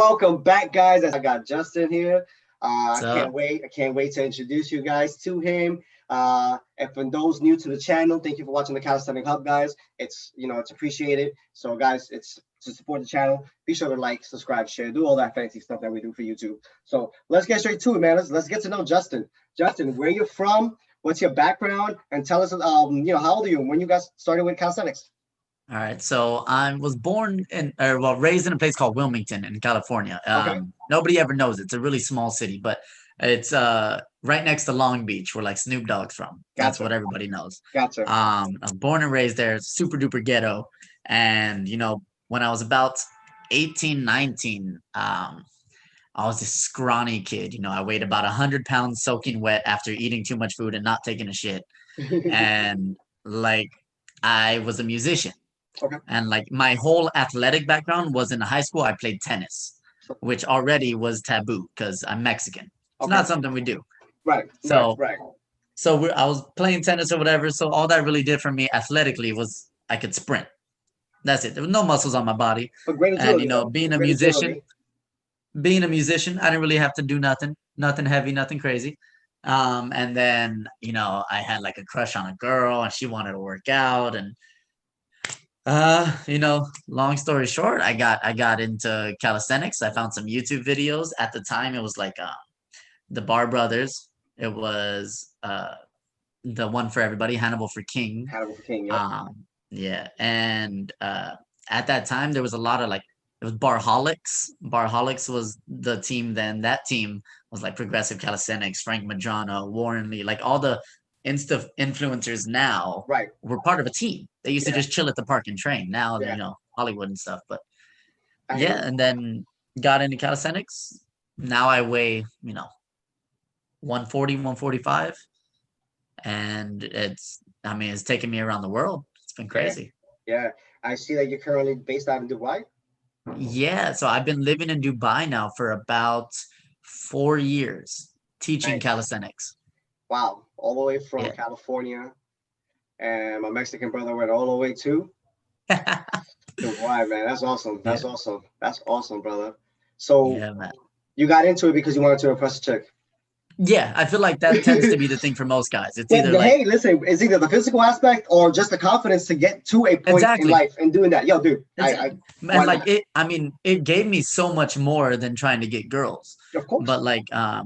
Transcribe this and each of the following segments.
Welcome back, guys. I got Justin here. I What's can't up? wait. I can't wait to introduce you guys to him. And for those new to the channel, thank you for watching the Calisthenics Hub, guys. It's appreciated. So, guys, it's to support the channel. Be sure to like, subscribe, share, do all that fancy stuff that we do for YouTube. So let's get straight to it, man. Let's get to know Justin. Justin, where you're from? What's your background? And tell us, how old are you? When you guys started with calisthenics? All right. So I was born in, or well, raised in a place called Wilmington in California. Okay, Nobody ever knows. It's a really small city, but it's right next to Long Beach, where like Snoop Dogg's from. That's gotcha, what everybody knows. gotcha. I was born and raised there, super duper ghetto. And when I was about 18, 19, I was this scrawny kid. I weighed about 100 pounds soaking wet after eating too much food and not taking a shit. And like I was a musician. Okay, And like my whole athletic background was in high school, I played tennis, which already was taboo because I'm Mexican. It's okay, not something we do. right, right, So, right. I was playing tennis or whatever. So all that really did for me athletically was I could sprint. That's it. There was no muscles on my body. But great And agility, though. Great agility. being a musician, I didn't really have to do nothing heavy, nothing crazy. And then, I had like a crush on a girl and she wanted to work out. And long story short, I got into calisthenics. I found some YouTube videos. At the time, it was like the Bar Brothers. It was the one for everybody, Hannibal for King. Hannibal King, yep. Yeah, and at that time there was a lot of like it was Barholics. Barholics was the team then. That team was like Progressive Calisthenics, Frank Madrano, Warren Lee, like all the Insta influencers now Right. were part of a team. They used to Yeah. just chill at the park and train. Now, Yeah. Hollywood and stuff. But I hear yeah, you. and then got into calisthenics. Now I weigh, 140, 145. And it's taken me around the world. It's been Yeah. crazy. Yeah. I see that you're currently based out in Dubai. Yeah, so I've been living in Dubai now for about 4 years teaching Nice. calisthenics. Wow. All the way from Yeah. California. And my Mexican brother went all the way to Dubai, man. That's awesome. Yeah. That's awesome. That's awesome, brother. So Yeah, man. you got into it because you wanted to impress a chick. Yeah, I feel like that tends to be the thing for most guys. It's Well, either like hey, listen, it's either the physical aspect or just the confidence to get to a point in exactly. life and doing that. Yo, dude, And why like not? it gave me so much more than trying to get girls. Of course. But Yeah.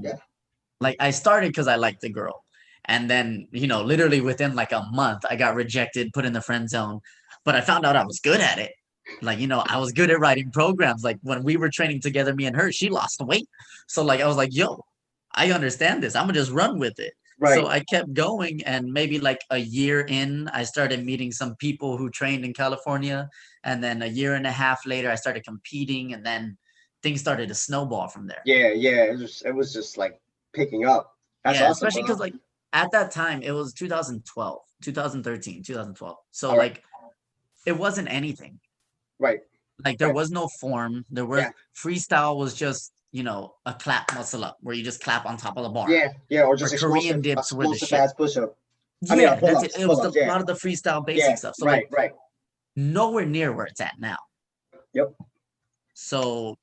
like I started because I liked the girl. And then, literally within like a month, I got rejected, put in the friend zone. But I found out I was good at it. Like, I was good at writing programs. Like when we were training together, me and her, she lost weight. So like I was like, yo, I understand this. I'm gonna just run with it. So Right. I kept going, and maybe like a year in, I started meeting some people who trained in California. And then a year and a half later, I started competing, and then things started to snowball from there. Yeah, yeah. It was just like picking up. That's Yeah, awesome, especially bro. because like at that time it was 2012, 2013, 2012. So All right. like it wasn't anything. Right. Like there Right. was no form. There was Yeah. freestyle was just, a clap muscle up where you just clap on top of the bar. Yeah. Yeah. Or Or just Korean explosive, dips were the explosive shit. ass push up. I mean, Yeah, pull that's it. ups, It pull was ups. a Yeah. lot of the freestyle Yeah. basic stuff. So like Right. Right. nowhere near where it's at now. Yep. So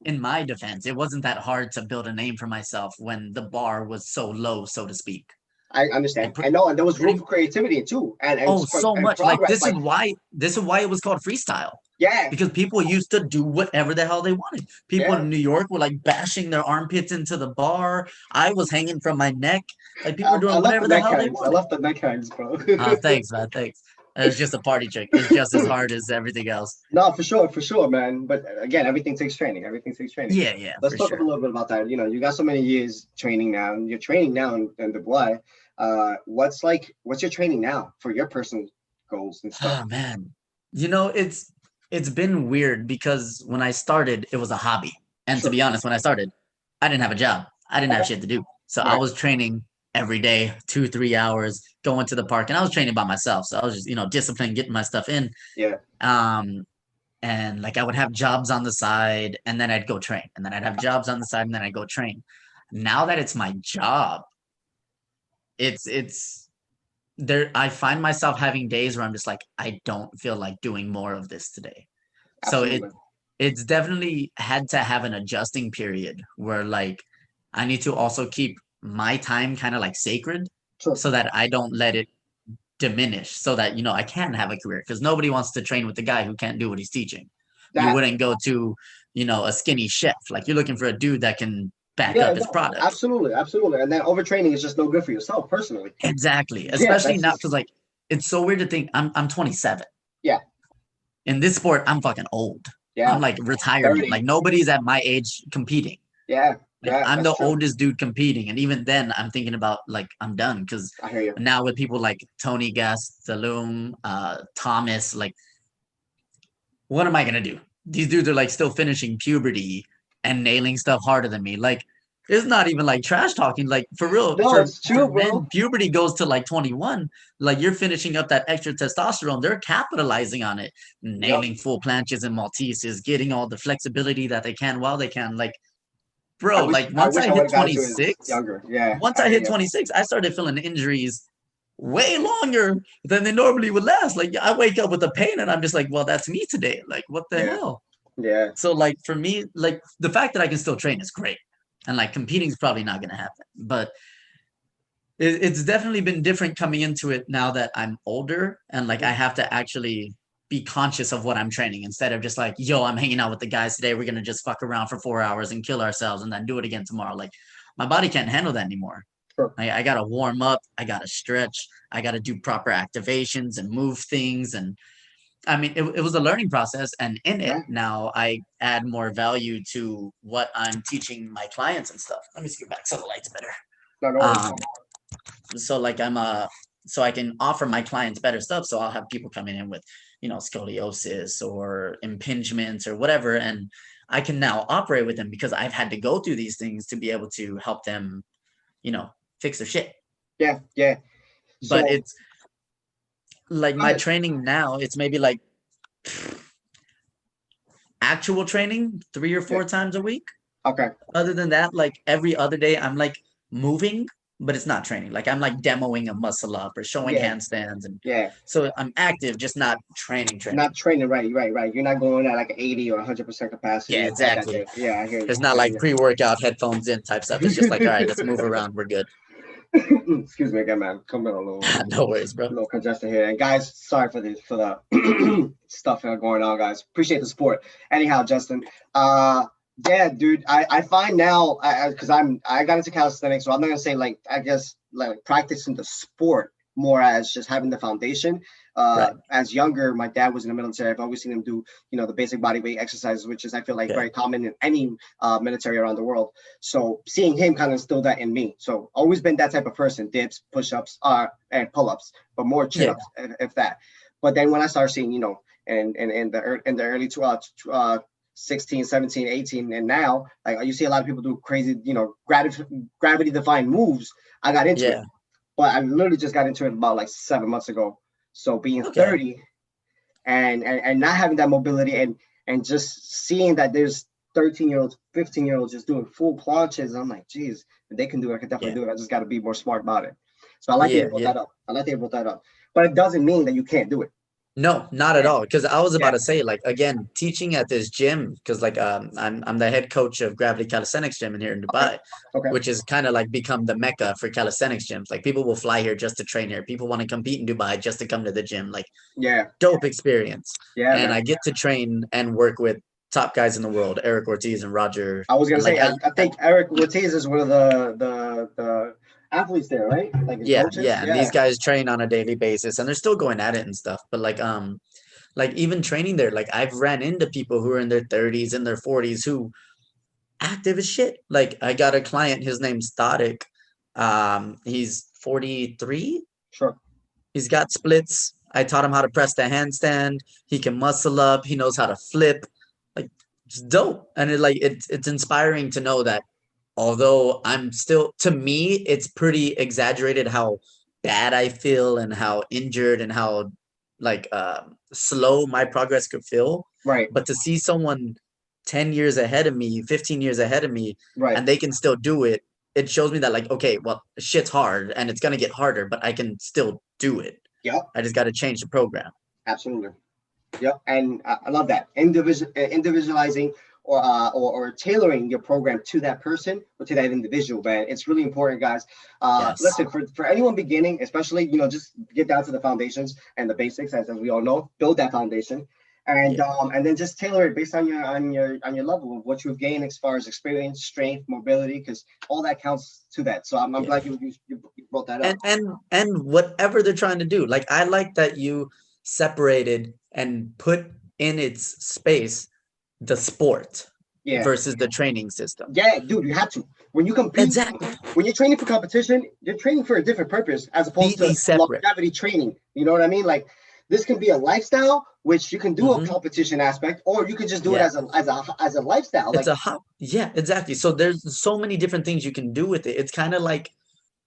in my defense, it wasn't that hard to build a name for myself when the bar was so low, so to speak. I And understand. I know, and there was room pretty for creativity too, Oh, so and much. Like progress. Like, this is why it was called freestyle. yeah, Because people used to do whatever the hell they wanted. People yeah. in New York were like bashing their armpits into the bar. I was hanging from my neck. Like people were I doing love the whatever the neck hell they hangs. I wanted. love the neck hangs, bro. Thanks, man. Thanks. It's just a party trick. It's just as hard as everything else. No, for sure, man. But again, everything takes training. Everything takes training. Yeah, yeah, Let's for talk a sure. little bit about that. You got so many years training now, and you're training now in Dubai. What's your training now for your personal goals and stuff? Oh man. It's been weird because when I started, it was a hobby. And to Sure. be honest, when I started, I didn't have a job. I didn't have Okay. shit to do. So I Right. was training every day, 2, 3 hours, going to the park, and I was training by myself. So I was just, disciplined, getting my stuff in. Yeah. Um, and like I would have jobs on the side, and then I'd go train, and then I'd have jobs on the side, and then I'd go train. Now that it's my job, it's there. I find myself having days where I'm just like, I don't feel like doing more of this today. So Absolutely. it's definitely had to have an adjusting period where like I need to also keep my time kind of like sacred Sure. so that I don't let it diminish so that I can have a career because nobody wants to train with the guy who can't do what he's teaching. You That. wouldn't go to a skinny chef. Like you're looking for a dude that can back Yeah. up his No. product. Absolutely. Absolutely. And then overtraining is just no good for yourself personally. Exactly. Yeah. Especially That's now just. because like it's so weird to think I'm 27. Yeah. In this sport, I'm fucking old. I'm Yeah. like retirement. 30. Like nobody's at my age competing. Yeah. Like Yeah. I'm That's the true. oldest dude competing, and even then, I'm thinking about like I'm done because I hear you. now with people like Tony Gastelum, Thomas, like what am I gonna do? These dudes are like still finishing puberty and nailing stuff harder than me. Like it's not even like trash talking. Like for real, No, for it's for true, bro. men, puberty goes to like 21. Like you're finishing up that extra testosterone. They're capitalizing on it, Yep. nailing full planches and Malteses, getting all the flexibility that they can while they can. Like I bro, wish. like I once wish I I would hit have got into it 26, younger. Yeah. once I I hear hit you. 26, I started feeling injuries way longer than they normally would last. Like I wake up with a pain and I'm just like, well, that's me today. Like, what the Yeah. hell? Yeah. So like for me, like the fact that I can still train is great. And like competing is probably not gonna happen. But it's definitely been different coming into it now that I'm older and like I have to actually be conscious of what I'm training instead of just like, yo, I'm hanging out with the guys today. We're gonna just fuck around for 4 hours and kill ourselves and then do it again tomorrow. Like my body can't handle that anymore. Sure. I gotta warm up, I gotta stretch, I gotta do proper activations and move things. And I mean, it was a learning process. And in it, Yeah. now I add more value to what I'm teaching my clients and stuff. Let me scoot back so the light's better. No, no worries. Um, so like so I can offer my clients better stuff. So I'll have people coming in with, scoliosis or impingements or whatever. And I can now operate with them because I've had to go through these things to be able to help them, you know, fix their shit. Yeah. Yeah. But So it's like go my ahead. training now, it's maybe like actual training 3 or 4 times a week. Okay. Other than that, like every other day, I'm like moving, but it's not training. Like I'm like demoing a muscle up or showing Yeah. handstands, and Yeah. so I'm active, just not training. Not Training. training right. Right. Right. You're not going at like 80 or 100% Yeah, capacity at that exactly. day. Yeah. I hear you. It's not I like hear pre-workout headphones in type stuff. It's just like, all right, let's move you. around. We're good. Excuse me again, man. Coming a No worries, bro. little congested here. And guys, sorry for the stuff going on, guys. Appreciate the support. Anyhow, Justin. Yeah, dude. I find now because I got into calisthenics, so I'm not gonna say like I guess like practicing the sport more as just having the foundation. Right. As younger, my dad was in the military. I've always seen him do, the basic body weight exercises, which is I feel like Yeah. very common in any military around the world. So seeing him kind of instilled that in me. So always been that type of person: dips, push-ups, and pull-ups, but more Yeah. chin-ups, if that. But then when I started seeing, in the early 16, 17, 18, and now like you see a lot of people do crazy, gravity defying moves. I got into it, Yeah. but I literally just got into it about like 7 months ago. So being Okay. 30 and not having that mobility and just seeing that there's 13-year-olds, 15-year-olds just doing full planches, I'm like, geez, if they can do it, I can Yeah. definitely do it. I just got to be more smart about it. So I like that Yeah. you brought Yeah. that up. I like that you brought that up. But it doesn't mean that you can't do it. No, not at Yeah. all. Because I was about Yeah. to say, like, again, teaching at this gym, because like I'm the head coach of Gravity Calisthenics Gym in here in Okay. Dubai, Okay. which is kind of like become the mecca for calisthenics gyms. Like people will fly here just to train here. People want to compete in Dubai just to come to the gym. Like Yeah. dope experience. Yeah, And I man. get to train and work with top guys in the world, Eric Ortiz and Roger. I was gonna And like say, I think Eric Ortiz is one of the athletes there, right? Like his yeah, coaches. yeah. And these Yeah. guys train on a daily basis and they're still going at it and stuff. But like even training there, like I've ran into people who are in their 30s and their 40s who active as shit. Like I got a client, his name's Static. He's 43. Sure. He's got splits. I taught him how to press the handstand. He can muscle up. He knows how to flip. Like it's dope. And it's inspiring to know that although I'm still, to me, it's pretty exaggerated how bad I feel and how injured and how like slow my progress could feel. Right. But to see someone 10 years ahead of me, 15 years ahead of me, Right. and they can still do it, it shows me that like, okay, well, shit's hard and it's gonna get harder, but I can still do it. Yep. I just got to change the program. Absolutely. Yep, and I love that individualizing or tailoring your program to that person or to that individual, man. It's really important, guys. Yes. Listen, for anyone beginning, especially, just get down to the foundations and the basics, as we all know, build that foundation, Yeah. and then just tailor it based on your level of what you've gained as far as experience, strength, mobility, because all that counts to that. So I'm Yeah. glad you brought that and up. and and whatever they're trying to do, like I like that you separated and put in its space the sport Yeah. versus the training system. Yeah, dude, you have to. When you compete, Exactly. when you're training for competition, you're training for a different purpose as opposed Completely to separate. longevity training. You know what I mean? Like this can be a lifestyle, which you can do a Hmm. competition aspect, or you can just do it Yeah. as a lifestyle. It's Like, a hop. Yeah, exactly. So there's so many different things you can do with it. It's kind of like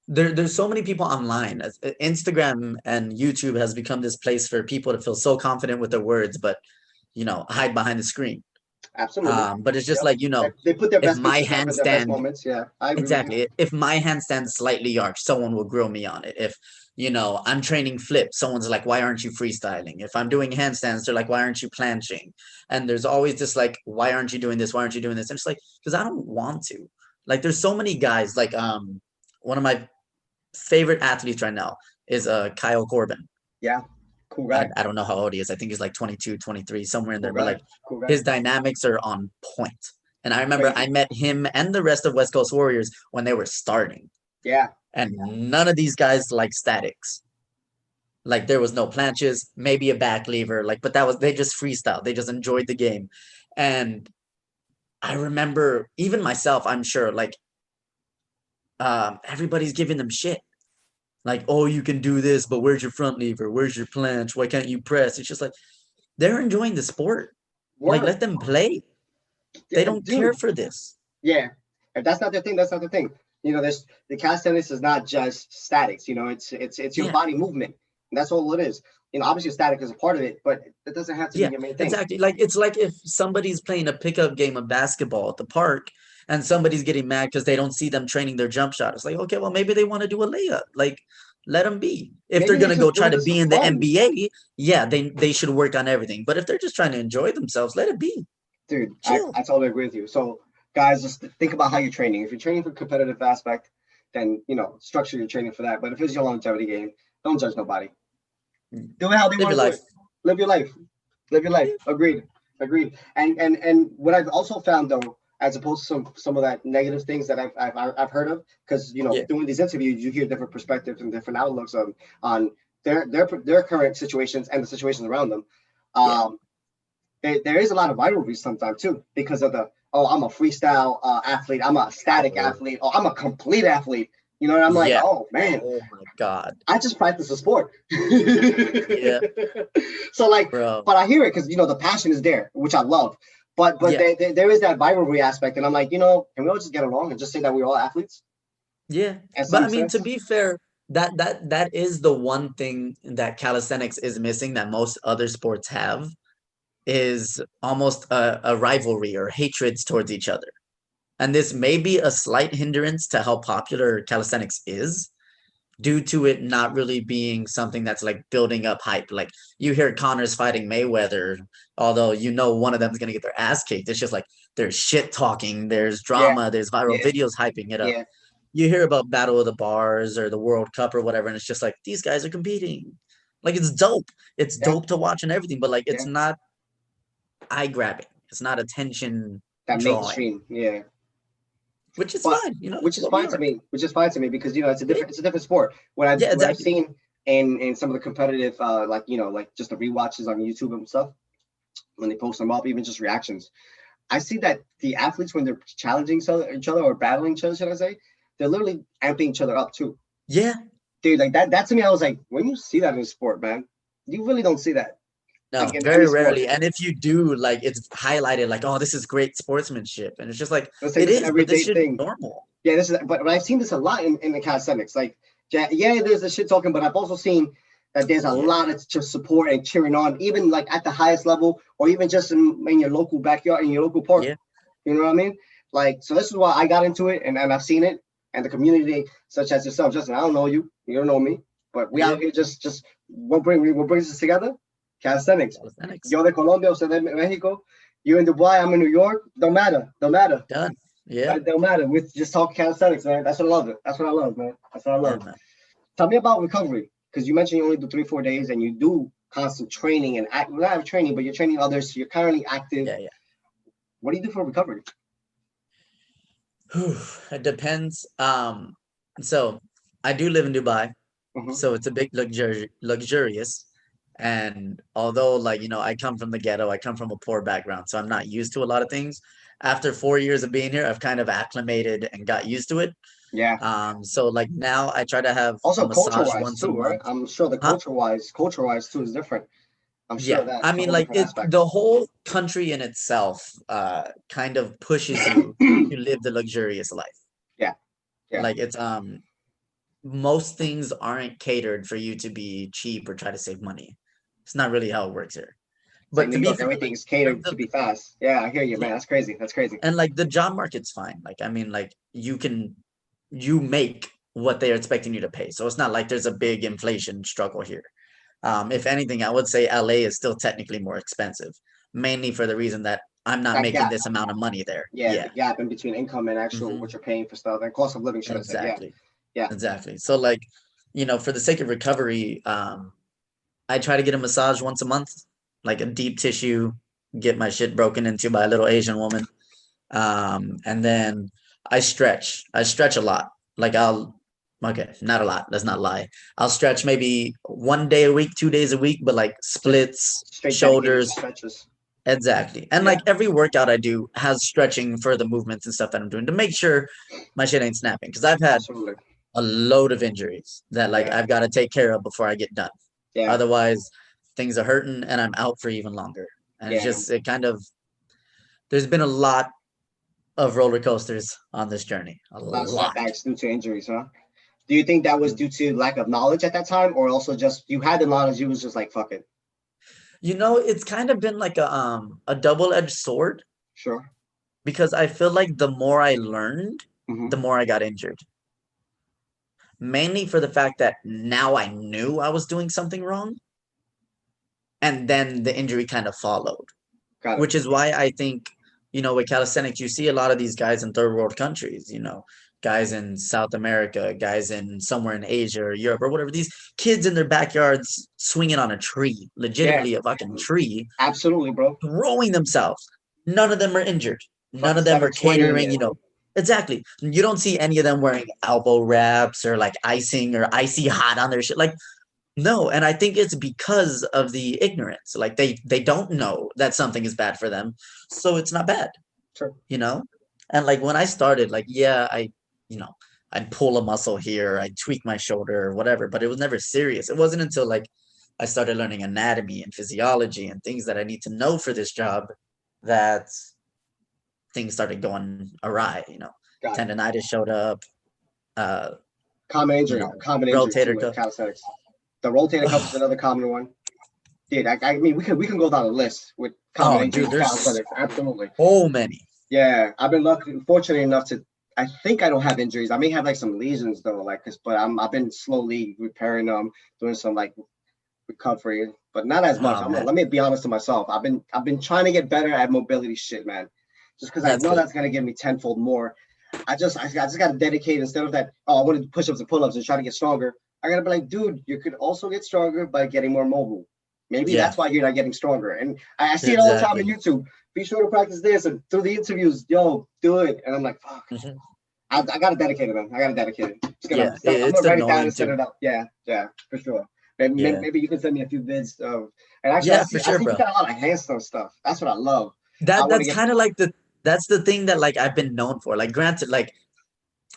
there's so many people online. Instagram and YouTube has become this place for people to feel so confident with their words, but hide behind the screen. absolutely. But it's just Yep. like, They put their if best my pictures up in their best handstand, moments. Yeah, I agree with you. exactly, if my handstand's slightly arched, someone will grill me on it. If, I'm training flips, someone's like, why aren't you freestyling? If I'm doing handstands, they're like, why aren't you planching? And there's always this like, why aren't you doing this? Why aren't you doing this? And it's like, because I don't want to. Like, there's so many guys, like, one of my favorite athletes right now is Kyle Corbin. Yeah, cool I, guy, I don't know how old he is. I think he's like 22, 23, somewhere in cool there. But guy, like cool guy. his dynamics are on point. And I remember I Crazy. met him and the rest of West Coast Warriors when they were starting. Yeah, And none of these guys like statics. Like there was no planches, maybe a back lever, like, but that was they just freestyle. They just enjoyed the game. And I remember even myself, I'm sure, like everybody's giving them shit. Like, oh, you can do this, but where's your front lever? Where's your planche? Why can't you press? It's just like they're enjoying the sport. Like, let word, them play. They don't care dude. for this. Yeah, if that's not their thing, that's not the thing. There's the calisthenics is not just statics. It's your Yeah, body movement. And that's all it is. Obviously static is a part of it, but it doesn't have to be yeah, your main thing. exactly. Like it's like if somebody's playing a pickup game of basketball at the park and somebody's getting mad because they don't see them training their jump shot. It's like, okay, well, maybe they want to do a layup. Like, let them be. If they're Maybe they're gonna go just try doing to this for be in the fun, NBA, yeah, they should work on everything. But if they're just trying to enjoy themselves, let it be. dude. Chill. I totally agree with you. So guys, just think about how you're training. If you're training for competitive aspect, then structure your training for that. But if it's your longevity game, don't judge nobody. Do it how they Live want your to do life. it. Live your life. Live your life. Yeah. Agreed. Agreed. And what I've also found though, as opposed to some of that negative things that I've heard of, because Yeah. doing these interviews, you hear different perspectives and different outlooks on their current situations and the situations around them. Yeah. Um, there is a lot of rivalries sometimes too because of the I'm a freestyle athlete, I'm a static Oh, athlete, or I'm a complete athlete. And I'm like, yeah. oh man, Oh my God. I just practice a sport. Yeah, So like, bro. but I hear it because the passion is there, which I love. But Yeah. there is that rivalry aspect, and I'm like, can we all just get along and just say that we're all athletes Yeah. in But some I mean, to sense? be fair, that is the one thing that calisthenics is missing that most other sports have is almost a rivalry or hatreds towards each other. And this may be a slight hindrance to how popular calisthenics is due to it not really being something that's like building up hype. Like you hear Connor's fighting Mayweather, although one of them is gonna get their ass kicked. It's just like there's shit talking, there's Yeah, drama, there's viral yeah, videos hyping it up. yeah, You hear about Battle of the Bars or the World Cup or whatever, and it's just like these guys are competing. Like it's dope. It's yeah, dope to watch and everything, but like it's yeah. not eye grabbing. It's not attention That drawing, mainstream, yeah. which is But fine. which That's is what we fine to are. me. Which is fine to me because Yeah, it's a different sport. What I've yeah, what I've exactly. seen in some of the competitive like just the rewatches on YouTube and stuff when they post them up, even just reactions. I see that the athletes when they're challenging each other or battling each other, should I say, they're literally amping each other up too. Yeah, Dude, like that to me, I was like, when you see that in sport, man, you really don't see that like no, in any very sport. rarely. And if you do, like it's highlighted like, oh, this is great sportsmanship. And it's just like Let's say it this is an is, but this everyday shit is thing. normal. Yeah, this is, but I've seen this a lot in the calisthenics. Like, yeah, there's the shit talking, but I've also seen that there's a Yeah, lot of just support and cheering on, even like at the highest level, or even just in your local backyard, in your local park. yeah, You know what I mean? Like, so this is why I got into it, and I've seen it, and the community, such as yourself, Justin. I don't know you, you don't know me, but we yeah. out here just what brings us together? Calisthenics. Calisthenics. Yo de Colombia, usted de Mexico. You in Dubai, I'm in New York. Don't matter. Don't matter. Done. Yeah. It don't matter. We just talk calisthenics, man. That's what I love. It. That's what I love, man. That's what I Yeah, love. man. Tell me about recovery, because you mentioned you only do 3 4 days, and you do constant training and not training, but you're training others. So you're currently active. Yeah, yeah. What do you do for recovery? Whew, it depends. So I do live in Dubai, Hmm. so it's a bit luxurious. And although, like, I come from the ghetto, I come from a poor background, so I'm not used to a lot of things. After 4 years of being here, I've kind of acclimated and got used to it. Yeah. So like now I try to have a Also, massage culture-wise once a too, right? month. I'm sure the Huh? culture-wise too is different. I'm sure Yeah. of that. I It's a mean, whole like different it, aspect. the whole country in itself, kind of pushes you to live the luxurious life. Yeah. Yeah. Like it's, most things aren't catered for you to be cheap or try to save money. It's not really how it works here. It's like But New to be York, fair, everything like is in terms catered to of, be fast. Yeah, I hear you, yeah, man. That's crazy. That's crazy. and like the job market's fine. Like I mean, like you make what they're expecting you to pay. So it's not like there's a big inflation struggle here. If anything, I would say LA is still technically more expensive, mainly for the reason that I'm not That making gap. this amount of money there. Yeah, the Yeah. gap in between income and actual what Hmm. you're paying for stuff and cost of living, should I say? Yeah. Exactly. Yeah. Exactly. So like, for the sake of recovery, I try to get a massage once a month, like a deep tissue, get my shit broken into by a little Asian woman. And then I stretch. I stretch a lot. Like okay, not a lot. Let's not lie. I'll stretch maybe 1 day a week, 2 days a week, but like Just splits, straight dedicated shoulders, stretches. exactly. And Yeah, like every workout I do has stretching for the movements and stuff that I'm doing to make sure my shit ain't snapping. Because I've had absolutely. a load of injuries that like Yeah. I've got to take care of before I get done. Yeah. Otherwise, things are hurting and I'm out for even longer. And it's Yeah. just it kind of there's been a lot of roller coasters on this journey. A A lot of lot. setbacks due to injuries, huh? Do you think that was due to lack of knowledge at that time, or also just you had the knowledge, you was just like, fuck it. It's kind of been like a double-edged sword Sure. because I feel like the more I learned, Hmm. the more I got injured. Mainly for the fact that now I knew I was doing something wrong, and then the injury kind of followed. Got it. Which is why I think, with calisthenics, you see a lot of these guys in third world countries, guys in South America, guys in somewhere in Asia or Europe or whatever, these kids in their backyards swinging on a tree, Yeah. legitimately a fucking tree, Absolutely, bro. throwing themselves. None of them are injured. None Fucking of them are 720 in catering, there. exactly. You don't see any of them wearing elbow wraps or like icing or icy hot on their shit. Like, no, and I think it's because of the ignorance. Like they don't know that something is bad for them, so it's not bad, Sure. you know? And like when I started, like yeah, you know, I'd pull a muscle here, I'd tweak my shoulder or whatever, but it was never serious. It wasn't until like I started learning anatomy and physiology and things that I need to know for this job that things started going awry. Got it. Tendonitis showed up, uh, you know, Common injury too rotator with cuff. calisthenics. The rotator cuff is another common one. Dude, I mean, we can go down a list with common Oh, injuries dude, with there's calisthenics. Absolutely. so many. Yeah, I've been fortunate enough to. I think I don't have injuries. I may have like some lesions though, like this, but I've been slowly repairing them, doing some like recovery, but not as much. Oh man, Let me be honest to myself. I've been trying to get better at mobility shit, man. Just because I that's know good. that's gonna give me tenfold more. I just gotta dedicate instead of that. Oh, I want to do push-ups and pull-ups and try to get stronger. I gotta be like, dude, you could also get stronger by getting more mobile. Maybe Yeah, that's why you're not getting stronger. And I see it all the time on exactly. YouTube. Be sure to practice this and through the interviews, yo, do it. And I'm like, fuck. Mhm. I gotta dedicate it, man. I gotta dedicate it. Yeah, I'm it's gonna write it down annoying and set too. it up. Yeah, yeah, for sure. Maybe, Yeah, maybe you can send me a few vids of. And actually, yeah, for I sure, see you bro. got a lot of handstand stuff. That's what I love. I That want to that's get. kind of like that's the thing that like I've been known for. Like, granted, like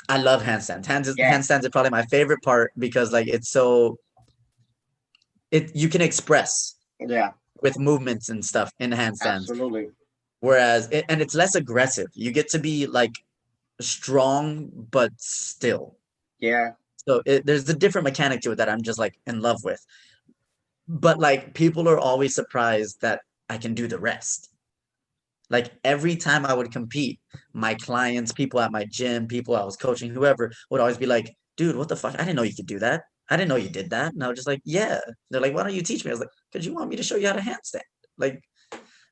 I love handstands. Yeah, Handstands are probably my favorite part because like it's so it you can express yeah, with movements and stuff in handstands. absolutely. Whereas and it's less aggressive. You get to be like strong but still. Yeah, So there's a different mechanic to it that I'm just like in love with. But like people are always surprised that I can do the rest. Like every time I would compete, my clients, people at my gym, people I was coaching, whoever would always be like, dude, what the fuck? I didn't know you could do that. I didn't know you did that. And I was just like, yeah. They're like, why don't you teach me? I was like, because you want me to show you how to handstand. Like,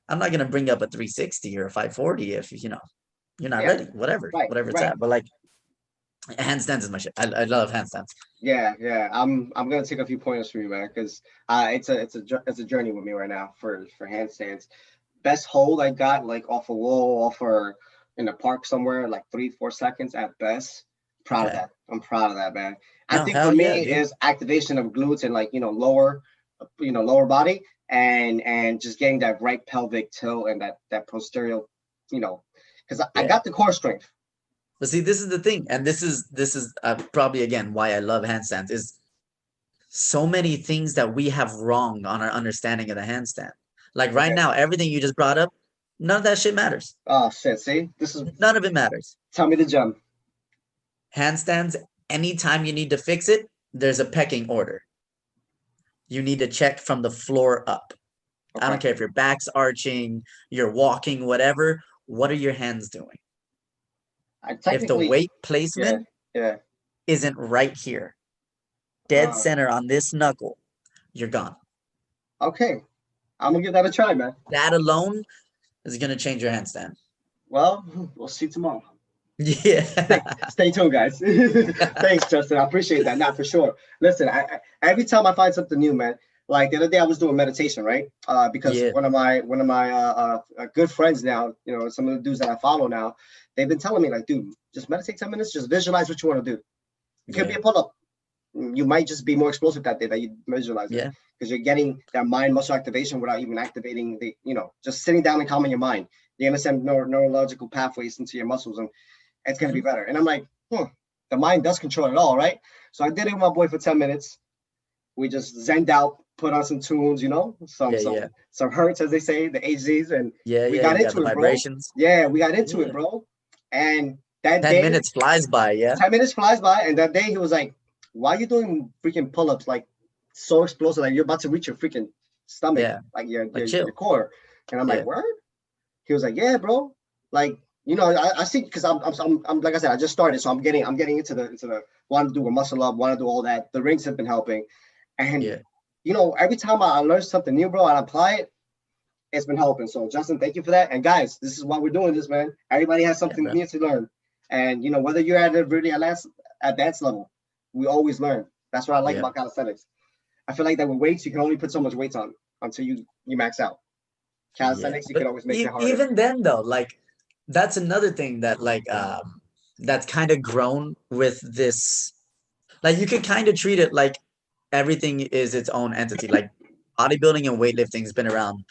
I'm not gonna bring up a 360 or a 540 if you're not Yeah. ready. Whatever, Right. whatever it's Right. at. But like handstands is my shit. I love handstands. Yeah. Yeah. I'm gonna take a few pointers from you, man, because it's a journey with me right now for handstands. Best hold I got like off a wall, off or in the park somewhere, like 3 4 seconds at best. Proud of Okay. that. I'm proud of that, man. I No, think for hell yeah, me dude. is activation of glutes and like lower body and just getting that right pelvic tilt and that posterior, because I Yeah. got the core strength. But see, this is the thing, and this is probably again why I love handstands is so many things that we have wrong on our understanding of the handstand. Like right Okay. now, everything you just brought up, none of that shit matters. Oh shit. See, this is None of it matters. tell me the gem. Handstands, anytime you need to fix it, there's a pecking order. You need to check from the floor up. I Okay. don't care if your back's arching, you're walking, whatever. What are your hands doing? I If the technically, weight yeah, placement yeah. isn't right here, dead Uh, center on this knuckle, you're gone. okay. I'm gonna give that a try, man. That alone is going to change your handstand. Well, we'll see tomorrow. Yeah. Stay tuned, guys. Thanks, Justin. I appreciate that. Not for sure. Listen, every time I find something new, man. Like the other day, I was doing meditation, right? Because Yeah. one of my good friends now, some of the dudes that I follow now, they've been telling me like, dude, just meditate 10 minutes, just visualize what you want to do. It could be Yeah. a pull up. You might just be more explosive that day that you visualize it Yeah. because you're getting that mind muscle activation without even activating just sitting down and calming your mind. You understand neurological pathways into your muscles and it's going to be Mhm. better. And I'm like, the mind does control it all, right? So I did it with my boy for 10 minutes. We just zenned out, put on some tunes, some Yeah. some Yeah. some hertz, as they say, the HZs, and Yeah. we Yeah. got You got into the it, bro. vibrations. Yeah, we got into it, Yeah. bro. And that 10 day, minutes flies by. Yeah. 10 minutes flies by, and that day he was like, why are you doing freaking pull-ups like so explosive, like you're about to reach your freaking stomach, Yeah. like your Like your, chill. your core? And I'm like, Yeah. word? He was like, yeah, bro. Like, I see because I'm like I said, I just started, so I'm getting into the want to do a muscle up, want to do all that. The rings have been helping, and Yeah. every time I learn something new, bro, and apply it, it's been helping. So Justin, thank you for that. And guys, this is why we're doing this, man. Everybody has Yeah, something bro. new to learn, and whether you're at a really advanced level, we always learn. That's what I like Yeah. about calisthenics. I feel like that with weights, you can only put so much weights on until you max out. Yeah. Calisthenics, you But can always make it harder. even then, though, like, that's another thing that, like, that's kind of grown with this. Like, you could kind of treat it like everything is its own entity. Like, bodybuilding and weightlifting has been around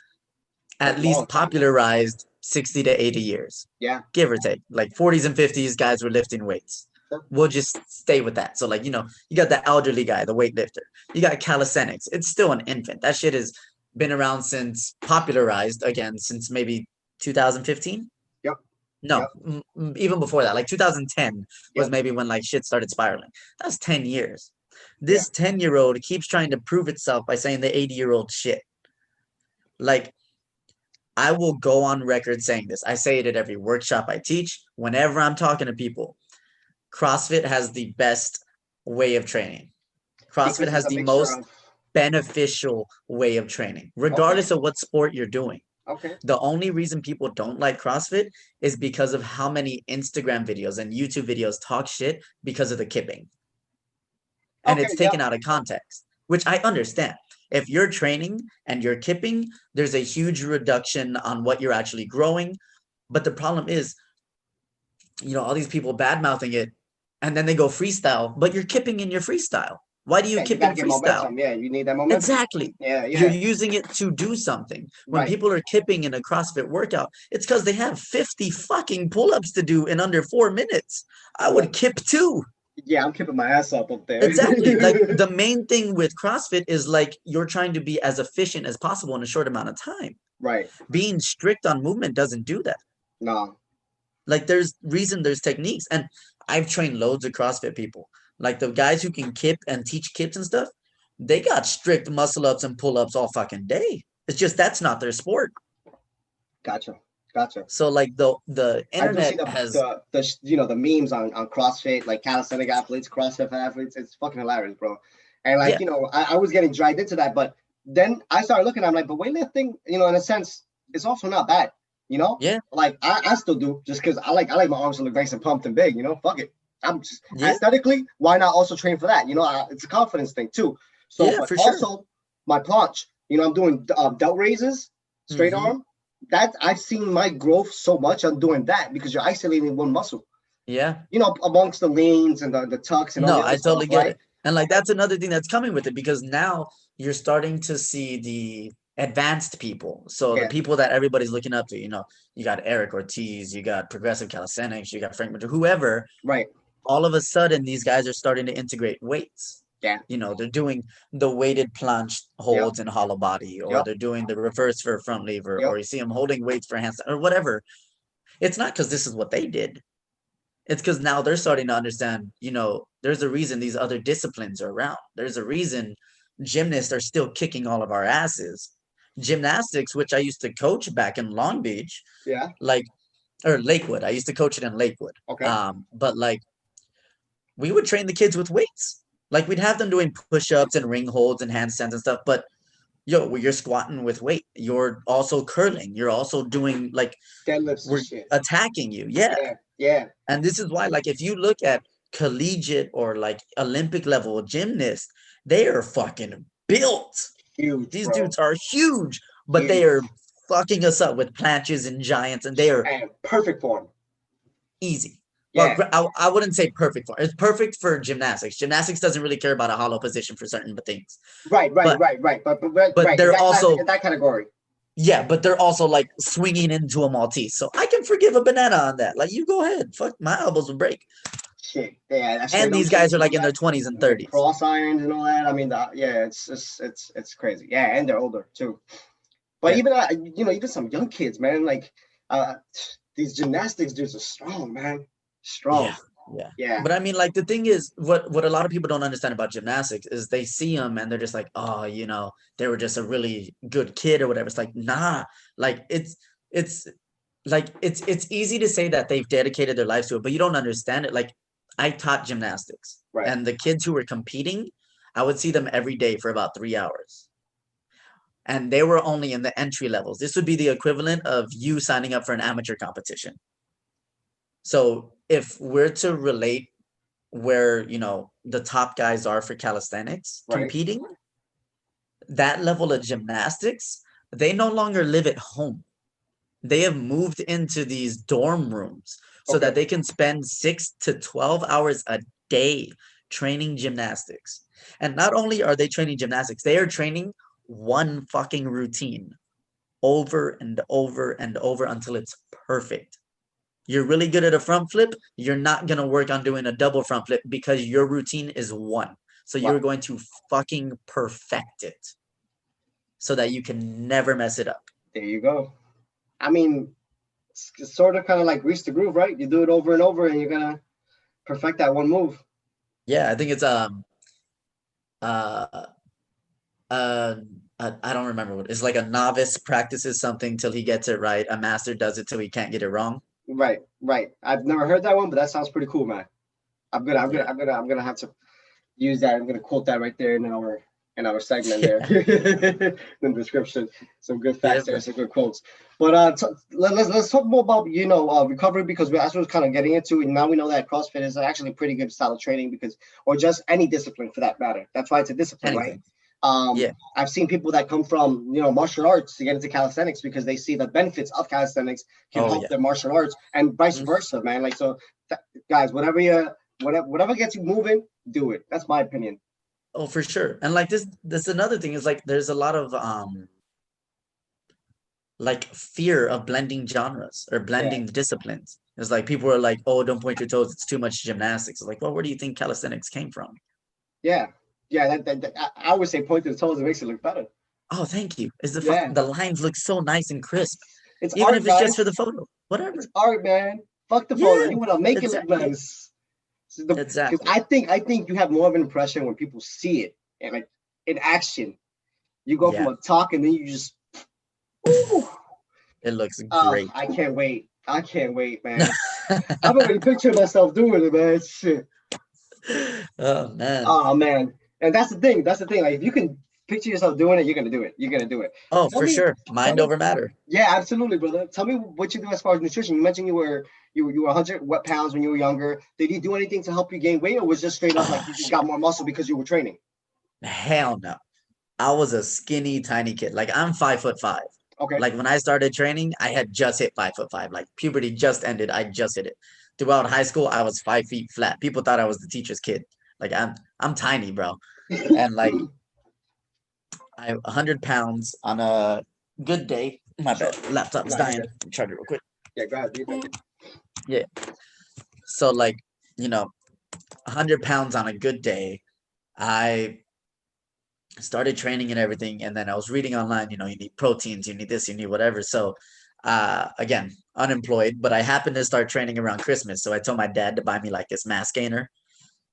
For a at least long time, man. popularized 60 to 80 years, Yeah. give or take. Like 40s and 50s, guys were lifting weights. Sure. We'll just stay with that. So, like, you got the elderly guy, the weightlifter. You got calisthenics. It's still an infant. That shit has been around since popularized again since maybe 2015. Yep. No, Yep. even before that, like 2010 was Yep. maybe when like shit started spiraling. That's 10 years. Yeah. This 10-year-old keeps trying to prove itself by saying the 80-year-old shit. Like, I will go on record saying this. I say it at every workshop I teach. Whenever I'm talking to people, CrossFit has the best way of training. CrossFit Because it's has a the mixture most of beneficial way of training, okay, regardless of what sport you're doing. okay, The only reason people don't like CrossFit is because of how many Instagram videos and YouTube videos talk shit because of the kipping. And okay, it's yep, taken out of context, which I understand. If you're training and you're kipping, there's a huge reduction on what you're actually growing. But the problem is, all these people bad mouthing it and then they go freestyle, but you're kipping in your freestyle. Why do you yeah. You kip got to in get freestyle? momentum. Yeah, you need that momentum. Exactly. Yeah, You're yeah, using it to do something. When right. people are kipping in a CrossFit workout, it's because they have 50 fucking pull-ups to do in under 4 minutes. I Yeah, would kip too. yeah. I'm keeping my ass up there. Exactly. Like the main thing with CrossFit is like you're trying to be as efficient as possible in a short amount of time. Right. Being strict on movement doesn't do that. No. Like there's techniques. And I've trained loads of CrossFit people. Like the guys who can kip and teach kips and stuff, they got strict muscle ups and pull ups all fucking day. It's just that's not their sport. Gotcha. Gotcha. So like the I do see internet the has the the the memes on CrossFit, like calisthenic athletes, CrossFit athletes. It's fucking hilarious, bro. And like, Yeah. you know, I was getting dragged into that, but then I started looking, I'm like, but weightlifting, you know, in a sense, it's also not bad, you know? Yeah. Like I still do just because I like my arms to look nice and pumped and big, you know, fuck it. I'm just Yeah. aesthetically, why not also train for that? You know, it's a confidence thing too. So, Yeah, but for sure. also my planche, you know, I'm doing delt raises, straight Hmm. arm. That I've seen my growth so much on doing that because you're isolating one muscle, Yeah. you know, amongst the leans and the tucks and all No, the other I stuff, totally get right? it. And like that's another thing that's coming with it because now you're starting to see the advanced people. So the Yeah, people that everybody's looking up to, you got Eric Ortiz, you got Progressive Calisthenics, you got Frank Madrid, whoever, right. all of a sudden these guys are starting to integrate weights. Yeah, They're doing the weighted planche yep, holds in hollow body, or yep, they're doing the reverse for a front lever, yep. or you see them holding weights for handstand or whatever. It's not because this is what they did. It's because now they're starting to understand, there's a reason these other disciplines are around. There's a reason gymnasts are still kicking all of our asses. Gymnastics, which I used to coach back in Long Beach, Yeah. like, or Lakewood. I used to coach it in Lakewood. Okay. But like we would train the kids with weights. Like we'd have them doing push-ups and ring holds and handstands and stuff. But you're squatting with weight. You're also curling. You're also doing like Deadlifts and we're shit. attacking you. Yeah. Yeah, yeah. And this is why, like, if you look at collegiate or like Olympic level gymnasts, they are fucking built. Huge, These bro. dudes are huge, but they Huge. are fucking us up with planches and giants, and they are And perfect form. easy. Well, Yeah. I wouldn't say perfect for it's perfect for gymnastics. Gymnastics doesn't really care about a hollow position for certain things, Right, right, but right, right. But but right in they're that class, also in that category. yeah, but they're also like swinging into a Maltese, so I can forgive a banana on that. Like you go ahead, fuck my elbows will break. Shit. Yeah, that And straight up these shit. guys are You like do in their that. 20s and The 30s. cross irons and all that. I mean, yeah, it's crazy. Yeah, and they're older too. But Yeah. even you know, even some young kids, man, like uh these gymnastics dudes are strong, man. Yeah. Strong. Yeah. Yeah. But I mean, like the thing is, what a lot of people don't understand about gymnastics is they see them and they're just like, oh, they were just a really good kid or whatever. It's like, nah, like it's it's easy to say that they've dedicated their lives to it, but you don't understand it. Like I taught gymnastics, Right. and the kids who were competing, I would see them every day for about 3 hours. And they were only in the entry levels. This would be the equivalent of you signing up for an amateur competition. So if we're to relate where the top guys are for calisthenics Right. competing, that level of gymnastics, they no longer live at home. They have moved into these dorm rooms so Okay. that they can spend 6 to 12 hours a day training gymnastics. And not only are they training gymnastics, they are training one fucking routine over and over and over until it's perfect. You're really good at a front flip, you're not going to work on doing a double front flip because your routine is one. So Wow. you're going to fucking perfect it so that you can never mess it up. There you go. I mean, it's sort of kind of like grease the groove, right? You do it over and over, and you're gonna perfect that one move. Yeah, I think it's uh uh I don't remember what it's like. A novice practices something till he gets it right. A master does it till he can't get it wrong. Right, right. I've never heard that one, but that sounds pretty cool, man. Yeah. I'm gonna have to use that. I'm gonna quote that right there in our segment there Yeah. in the description. Some good Yeah, facts there, bro. some good quotes. But let's talk more about recovery because that's what we're kind of getting into. And now we know that CrossFit is actually a pretty good style of training because, or just any discipline for that matter. That's why it's a discipline, right? Anything. Yeah. I've seen people that come from martial arts to get into calisthenics because they see the benefits of calisthenics can Oh help yeah. their martial arts and vice Mhm. versa, man. Like so, guys, whatever gets you moving, do it. That's my opinion. Oh, for sure. And like this another thing is like there's a lot of like fear of blending genres or Yeah, blending disciplines. It's like people are like, oh, don't point your toes, it's too much gymnastics. It's like, well, where do you think calisthenics came from? yeah, yeah. I would say point to the toes. It makes it look better. Oh, thank you. Is Yeah, the lines look so nice and crisp, it's even art, if it's just for guys. the photo, It's whatever. art, man. Fuck the photo. Yeah, You want to make it look exactly. nice. Because Exactly. I think you have more of an impression when people see it and like in action. You go from Yeah, a talk and then you just, ooh, it looks oh, great. I can't wait. I can't wait, man. I'm already picturing myself doing it, man. Shit. Oh man. Oh man. And that's the thing. That's the thing. Like if you can picture yourself doing it, you're gonna do it. You're gonna do it. Oh, Tell for me, sure. tell Mind me. over matter. Yeah, absolutely, brother. Tell me what you do as far as nutrition. You mentioned you were 100 what pounds when you were younger. Did you do anything to help you gain weight, or was just straight up like Oh, you just shit. got more muscle because you were training? Hell no. I was a skinny, tiny kid. Like I'm 5'5". Okay. Like when I started training, I had just hit 5'5". Like puberty just ended. I just hit it. Throughout high school, I was 5 feet flat. People thought I was the teacher's kid. Like I'm tiny, bro. And like I 100 pounds on a good day. My Sure. bad. Laptop's No, you're dying. good. Charge it real quick. Yeah, go ahead. Do your thing. Yeah. So like, you know, 100 pounds on a good day. I started training and everything, and then I was reading online, you need proteins, you need this, you need whatever. So again, unemployed, but I happened to start training around Christmas. So I told my dad to buy me like this mass gainer.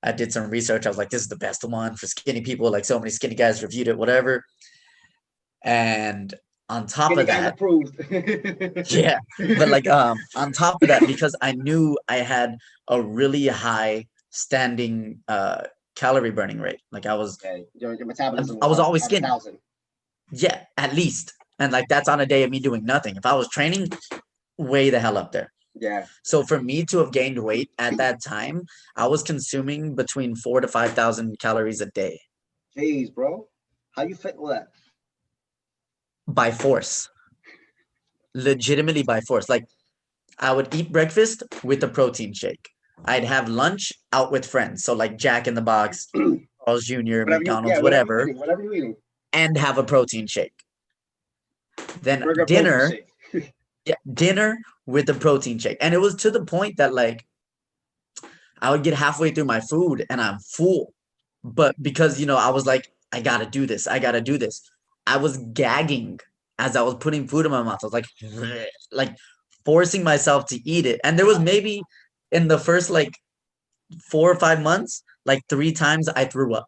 I did some research. I was like, this is the best one for skinny people. Like so many skinny guys reviewed it, whatever. And on top Skinny of guys that, approved. yeah, but like on top of that, because I knew I had a really high standing calorie burning rate. Like Okay, your metabolism I was was always at a skinny. thousand. Yeah, at least. And like that's on a day of me doing nothing. If I was training, way the hell up there. Yeah. So for me to have gained weight at that time, I was consuming between 4 to 5,000 calories a day Jeez, bro. How you fit with that? by force, legitimately by force. Like I would eat breakfast with a protein shake. I'd have lunch out with friends. So like Jack in the Box, Carl's Jr., McDonald's, Whatever you whatever, eating, whatever you eating. and have a protein shake. Then Burger protein shake. yeah, dinner with a protein shake. And it was to the point that like I would get halfway through my food and I'm full. But because, I was like, I gotta do this. I gotta do this. I was gagging as I was putting food in my mouth. I was like, like forcing myself to eat it. And there was maybe in the first like 4 or 5 months, like 3 times I threw up.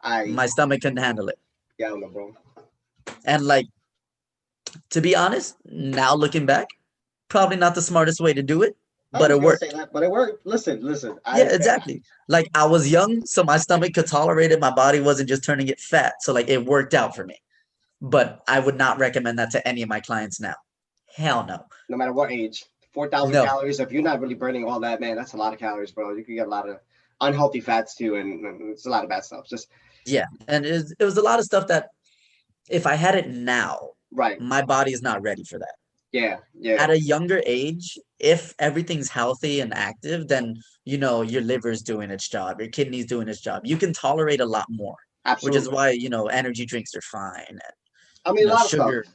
I My stomach couldn't handle it. yeah, I don't know, bro. And like, to be honest, now looking back, probably not the smartest way to do it, I but was it gonna say worked. that, but it worked. Listen. Yeah, exactly. Like I was young, so my stomach could tolerate it. My body wasn't just turning it fat. So like it worked out for me. But I would not recommend that to any of my clients now. Hell no. No matter what age, 4,000 No. calories. If you're not really burning all that, man, that's a lot of calories, bro. You could get a lot of unhealthy fats too, and it's a lot of bad stuff. Just Yeah. And it was a lot of stuff that if I had it now, right. my body is not ready for that. Yeah. At a younger age, if everything's healthy and active, then your liver's doing its job, your kidneys doing its job. You can tolerate a lot more, which is Absolutely. why, energy drinks are fine and I mean, a lot of stuff. sugar,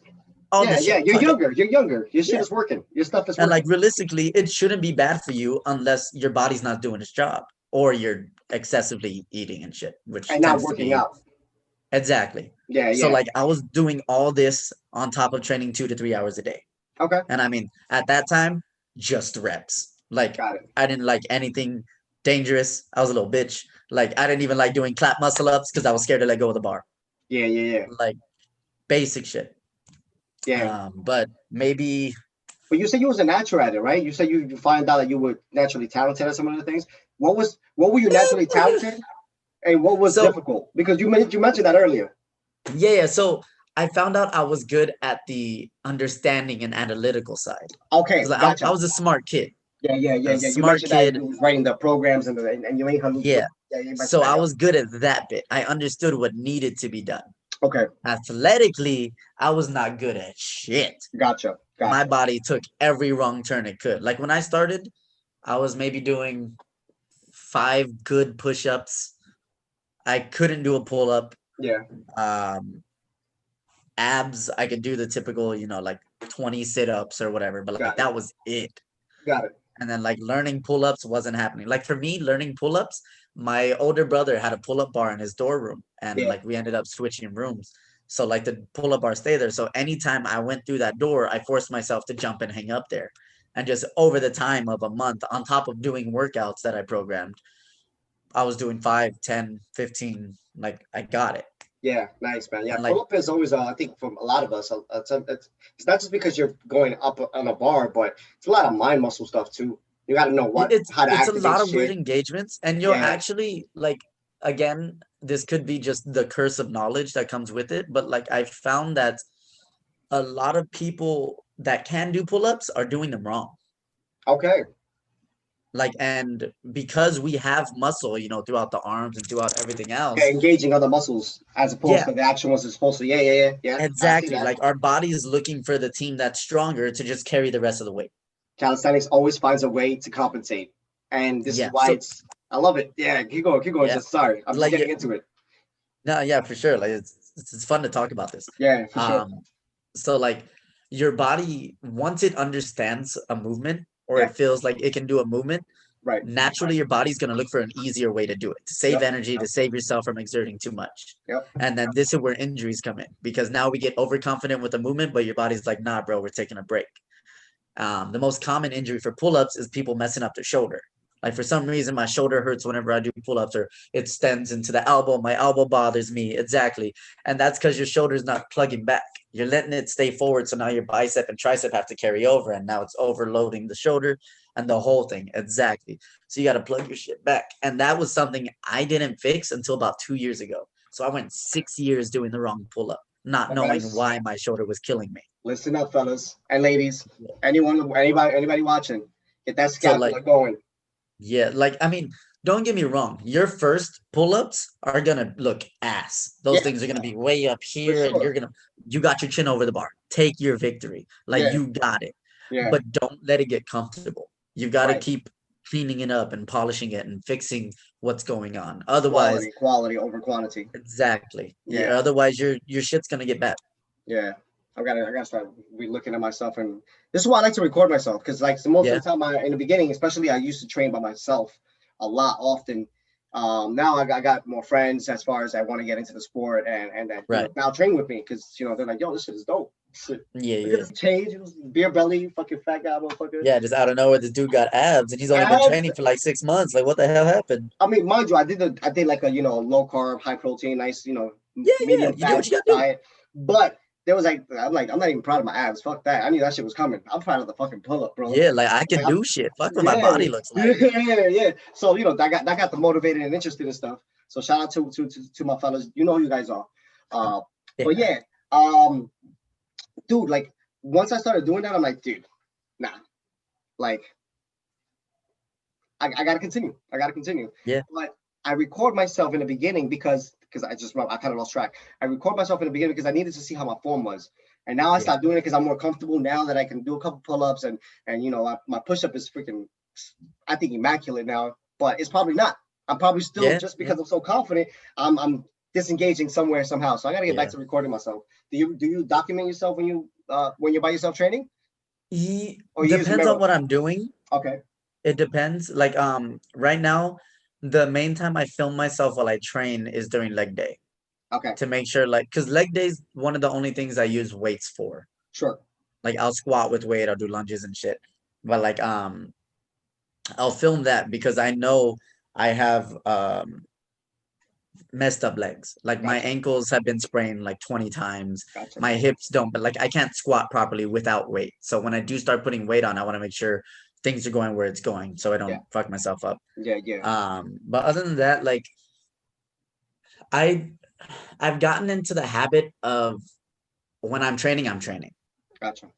all Yeah, this yeah. shit. You're Fuck it. younger. You're younger. Your shit Yeah. is working. Your stuff is And like working. realistically, it shouldn't be bad for you unless your body's not doing its job or you're excessively eating and shit, which And not tends to working be out. exactly. Yeah, So yeah. like I was doing all this on top of training 2 to 3 hours a day. Okay. And I mean, at that time, just reps. Like Got it. I didn't like anything dangerous. I was a little bitch. Like I didn't even like doing clap muscle ups because I was scared to let go of the bar. Yeah. Like basic shit. Yeah. But maybe But you said you was a natural at it, right? You said you find out that you were naturally talented at some of the things. What were you naturally talented and what was so difficult? Because you mentioned that earlier. yeah. So I found out I was good at the understanding and analytical side Okay, because I gotcha. was a smart kid. I was a You smart mentioned that kid. you was writing the programs and you ain't Yeah. yeah, you mentioned So that. I Yeah. was good at that bit. I understood what needed to be done. Okay, Athletically, I was not good at shit. My gotcha. body took every wrong turn it could. Like when I started, I was maybe doing 5 good push-ups. I couldn't do a pull-up. Yeah, Um, Abs, I could do the typical, like 20 sit-ups or whatever, but like got it, that was it. got it. And then like learning pull-ups wasn't happening. Like for me, learning pull-ups, my older brother had a pull-up bar in his door room, and Yeah, like we ended up switching rooms. So like the pull-up bar stayed there. So anytime I went through that door, I forced myself to jump and hang up there. And just over the time of a month, on top of doing workouts that I programmed, I was doing 5, 10, 15. Like I got it. yeah, nice man. Yeah, And like pull up is always I think from a lot of us, it's not just because you're going up on a bar, but it's a lot of mind muscle stuff too. You got to know it- what it's how to it's a activate lot of weird shit. engagements, and you'll Yeah, actually like again, this could be just the curse of knowledge that comes with it, but like I found that a lot of people that can do pull-ups are doing them wrong. Okay. Like, and because we have muscle, throughout the arms and throughout everything Yeah, else. engaging other muscles as opposed Yeah, to the action ones is supposed to. Yeah, yeah, yeah, yeah. I see exactly. that. Like our body is looking for the team that's stronger to just carry the rest of the weight. Calisthenics always finds a way to compensate, and this is Yeah. why So it's. I love it. Yeah, keep going, keep going. yeah, Just sorry, I'm just like getting into it. no, yeah, for sure. Like it's fun to talk about this. Yeah, for sure. So like your body, once it understands a movement or Yeah, it feels like it can do a movement, right. naturally your body's going to look for an easier way to do it, to save Yep, energy, to save yourself from exerting too much. yep. And then this is where injuries come in, because now we get overconfident with the movement, but your body's like, nah, bro, we're taking a break. The most common injury for pull-ups is people messing up their shoulder. Like for some reason, my shoulder hurts whenever I do pull-ups, or it extends into the elbow. My elbow bothers me. Exactly. And that's because your shoulder's not plugging back. You're letting it stay forward. So now your bicep and tricep have to carry over. And now it's overloading the shoulder and the whole thing. Exactly. So you got to plug your shit back. And that was something I didn't fix until about 2 years ago. So I went 6 years doing the wrong pull-up, not Well, knowing guys, why my shoulder was killing me. listen up, fellas and ladies. Yeah. Anybody watching, get that So like, scapula going. yeah, like I mean, don't get me wrong. Your first pull-ups are gonna look ass. Those Yeah, things are gonna be way up for here, and sure. you got your chin over the bar. Take your victory. Like Yeah, you got it. yeah. But don't let it get comfortable. You got to Right. keep cleaning it up and polishing it and fixing what's going on. Otherwise, Quality over quantity. exactly. Yeah, Yeah, otherwise your shit's gonna get bad. yeah. I gotta start re-looking at myself, and this is why I like to record myself, because like the most Yeah, of the time, in the beginning, especially, I used to train by myself a lot often. Now I got more friends as far as I want to get into the sport, and that right. now train with me, because they're like, yo, this shit is dope. Shit. Yeah, Look at yeah. this change. It was beer belly, fucking fat guy, motherfucker. Yeah, just out of nowhere, this dude got abs and he's only been Abs. training for like 6 months. Like, what the hell happened? I mean, mind you, I did like a low carb, high protein, nice Yeah, yeah. medium You do fat what you gotta do. diet, but there was like I'm not even proud of my abs. Fuck that. I knew that shit was coming. I'm proud of the fucking pull up, bro. Yeah, like I Like can do shit. Fuck what my yeah, body looks like. yeah. So that got the motivated and interested in stuff. So shout out to my fellas. You know who you guys are. But Yeah, yeah, um, dude, like once I started doing that, I'm like, dude, nah, like I gotta continue. I gotta continue. yeah, But I record myself in the beginning because I kind of lost track. I record myself in the beginning because I needed to see how my form was. And now I yeah, stopped doing it because I'm more comfortable now that I can do a couple pull-ups, and my push-up is freaking, I think, immaculate now, but it's probably not. I'm probably still, yeah, just yeah, because I'm so confident, I'm disengaging somewhere somehow. So I gotta get back yeah. to recording myself. Do you document yourself when you're by yourself training, or you use a Depends on mirror? what I'm doing. Okay. It depends. Like right now, the main time I film myself while I train is during leg day Okay. to make sure, like, because leg day is one of the only things I use weights for. Sure. Like I'll squat with weight, I'll do lunges and shit. But like I'll film that because I know I have messed up legs. Like my Gotcha. ankles have been sprained like 20 times. Gotcha. My hips don't, but like I can't squat properly without weight. So when I do start putting weight on, I want to make sure things are going where it's going so I Yeah. don't fuck myself up. Yeah. Yeah. But other than that, like I I've gotten into the habit of when I'm training, I'm training. Gotcha.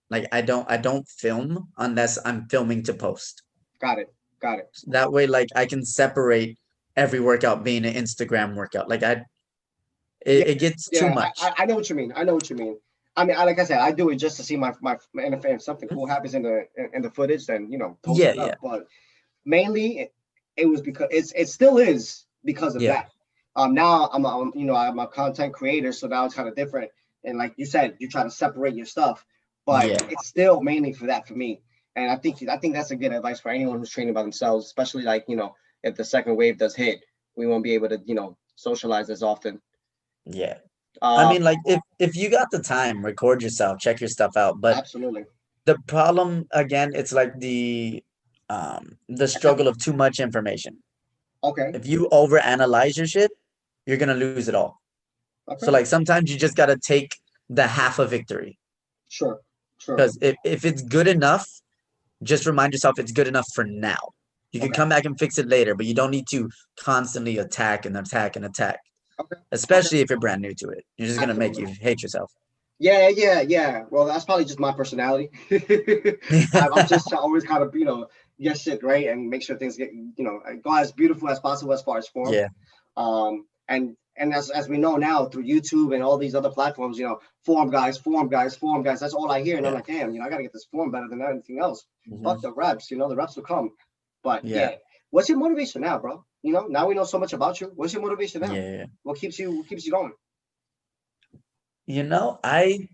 Like I don't film unless I'm filming to post. Got it. Got it. That way, like I can separate every workout being an Instagram workout. Like Yeah. it gets too Yeah. I, much. I know what you mean. I know what you mean. I mean, like I said, I do it just to see my and if something cool happens in the footage, then post Yeah, it yeah, up. But mainly, it was because it still is because of yeah, that. Now I'm a content creator, so now it's kind of different. And like you said, you try to separate your stuff, but yeah, it's still mainly for that for me. And I think that's a good advice for anyone who's training by themselves, especially like if the second wave does hit, we won't be able to socialize as often. yeah. I Uh, mean, like if you got the time, record yourself, check your stuff out. But Absolutely. the problem again, it's like the struggle of too much information. Okay. If you overanalyze your shit, you're gonna lose it all. So Okay. like sometimes you just gotta take the half of victory. Sure. Sure. Because if it's good enough, just remind yourself it's good enough for now. You can Okay. come back and fix it later, but you don't need to constantly attack and attack and attack, Okay. Okay. especially if you're brand new to it. You're just gonna make you Absolutely. hate yourself. Yeah, yeah, yeah. Well, that's probably just my personality. I'm just always kind of, get shit right and make sure things get, go as beautiful as possible as far as form. Yeah. And as we know now through YouTube and all these other platforms, form guys, form guys, form guys. That's all I hear, and I'm Yeah. like, damn, I gotta get this form better than anything else. Hmm. Fuck the reps, the reps will come. But Yeah. yeah, what's your motivation now, bro? Now we know so much about you. What's your motivation now? Yeah. What keeps you going? You know, I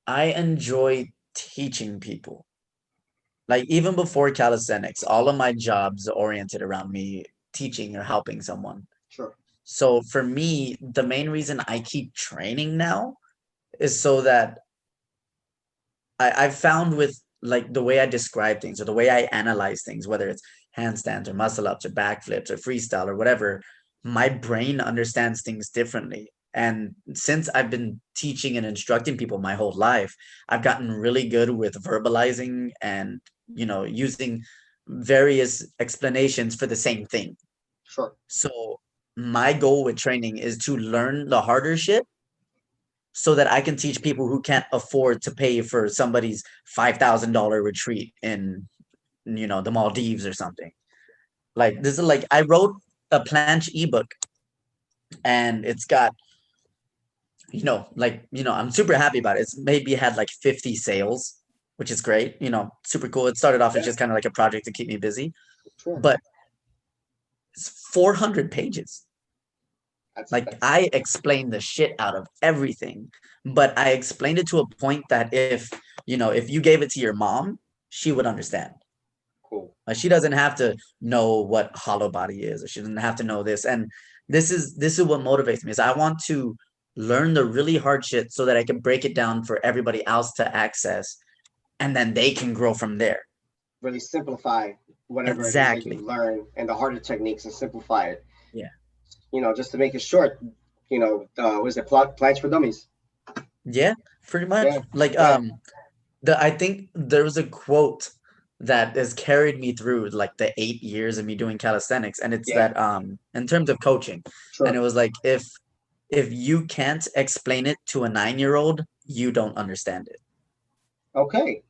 enjoy teaching people. Like even before calisthenics, all of my jobs oriented around me teaching or helping someone. Sure. So for me, the main reason I keep training now is so that I've found with like the way I describe things or the way I analyze things, whether it's handstands or muscle ups or backflips or freestyle or whatever, my brain understands things differently. And since I've been teaching and instructing people my whole life, I've gotten really good with verbalizing and, using various explanations for the same thing. Sure. So my goal with training is to learn the harder shit so that I can teach people who can't afford to pay for somebody's $5,000 retreat in, the Maldives or something. Like this is like I wrote a planche ebook and it's got, I'm super happy about it. It's maybe had like 50 sales, which is great, super cool. It started off as Yeah. just kind of like a project to keep me busy, Sure. but it's 400 pages. That's Like that's I explained the shit out of everything, but I explained it to a point that if you gave it to your mom, she would understand. cool. Like she doesn't have to know what hollow body is, or she doesn't have to know this. And this is what motivates me is I want to learn the really hard shit so that I can break it down for everybody else to access, and then they can grow from there. Really simplify whatever it is that you Exactly. learn and the harder techniques and simplify it. Yeah. Just to make it short. What is it? Planks for dummies. Yeah, pretty Yeah. much. Like Yeah. I think there was a quote that has carried me through like the 8 years of me doing calisthenics, and it's Yeah. that in terms of coaching, and it Sure. was like if you can't explain it to a 9-year-old, you don't understand it. Okay.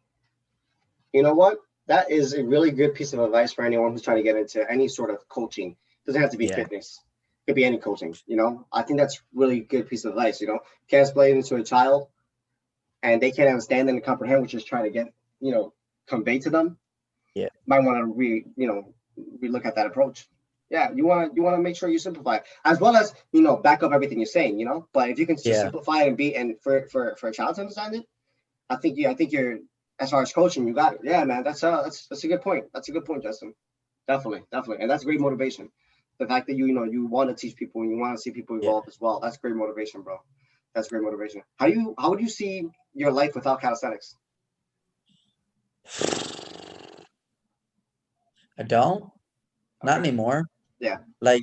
You know what? That is a really good piece of advice for anyone who's trying to get into any sort of coaching. Doesn't have to be Yeah, fitness. It could be any coaching. I think that's really good piece of advice. Can't explain it to a child and they can't understand and comprehend what you're trying to get, convey to them. yeah, Might want to relook at that approach. Yeah, you want to make sure you simplify it as well as back up everything you're saying. But if you can just yeah, simplify it and be and for a child to understand it, I think you're as far as coaching, you got it. Yeah, man, that's a good point. That's a good point, Justin. Definitely, definitely, and that's great motivation. The fact that you want to teach people and you want to see people yeah. evolve as well. That's great motivation, bro. That's great motivation. How would you see your life without calisthenics? I don't, not Okay. anymore. Yeah. Like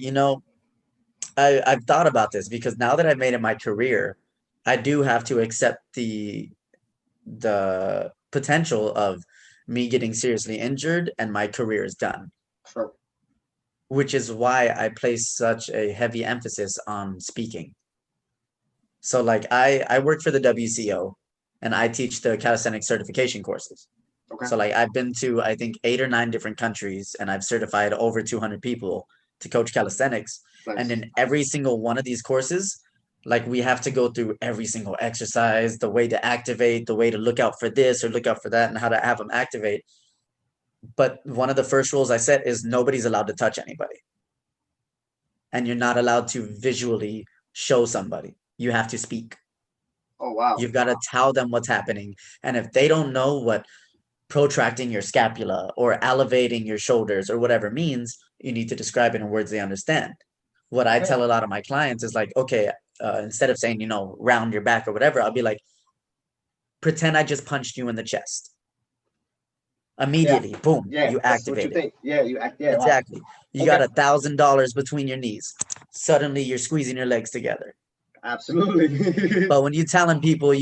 I've thought about this because now that I've made it my career, I do have to accept the potential of me getting seriously injured and my career is done, Sure. which is why I place such a heavy emphasis on speaking. So like I work for the WCO and I teach the calisthenics certification courses. Okay. So like I've been to I think 8 or 9 different countries and I've certified over 200 people to coach calisthenics. And Nice. in every single one of these courses, like we have to go through every single exercise, the way to activate, the way to look out for this or look out for that, and how to have them activate. But one of the first rules I set is nobody's allowed to touch anybody. And you're not allowed to visually show somebody. You have to speak. Oh wow. You've got to tell them what's happening. And if they don't know what protracting your scapula or elevating your shoulders or whatever means, you need to describe it in words they understand. What I Okay. tell a lot of my clients is like, okay, instead of saying, round your back or whatever, I'll be like, pretend I just punched you in the chest. Yeah. Immediately, boom, Yeah. you That's what you activate it. think. Yeah. You act. Yeah. Wow. Exactly. You got Okay. $1,000 between your knees. Suddenly you're squeezing your legs together. Absolutely. But when you're telling people,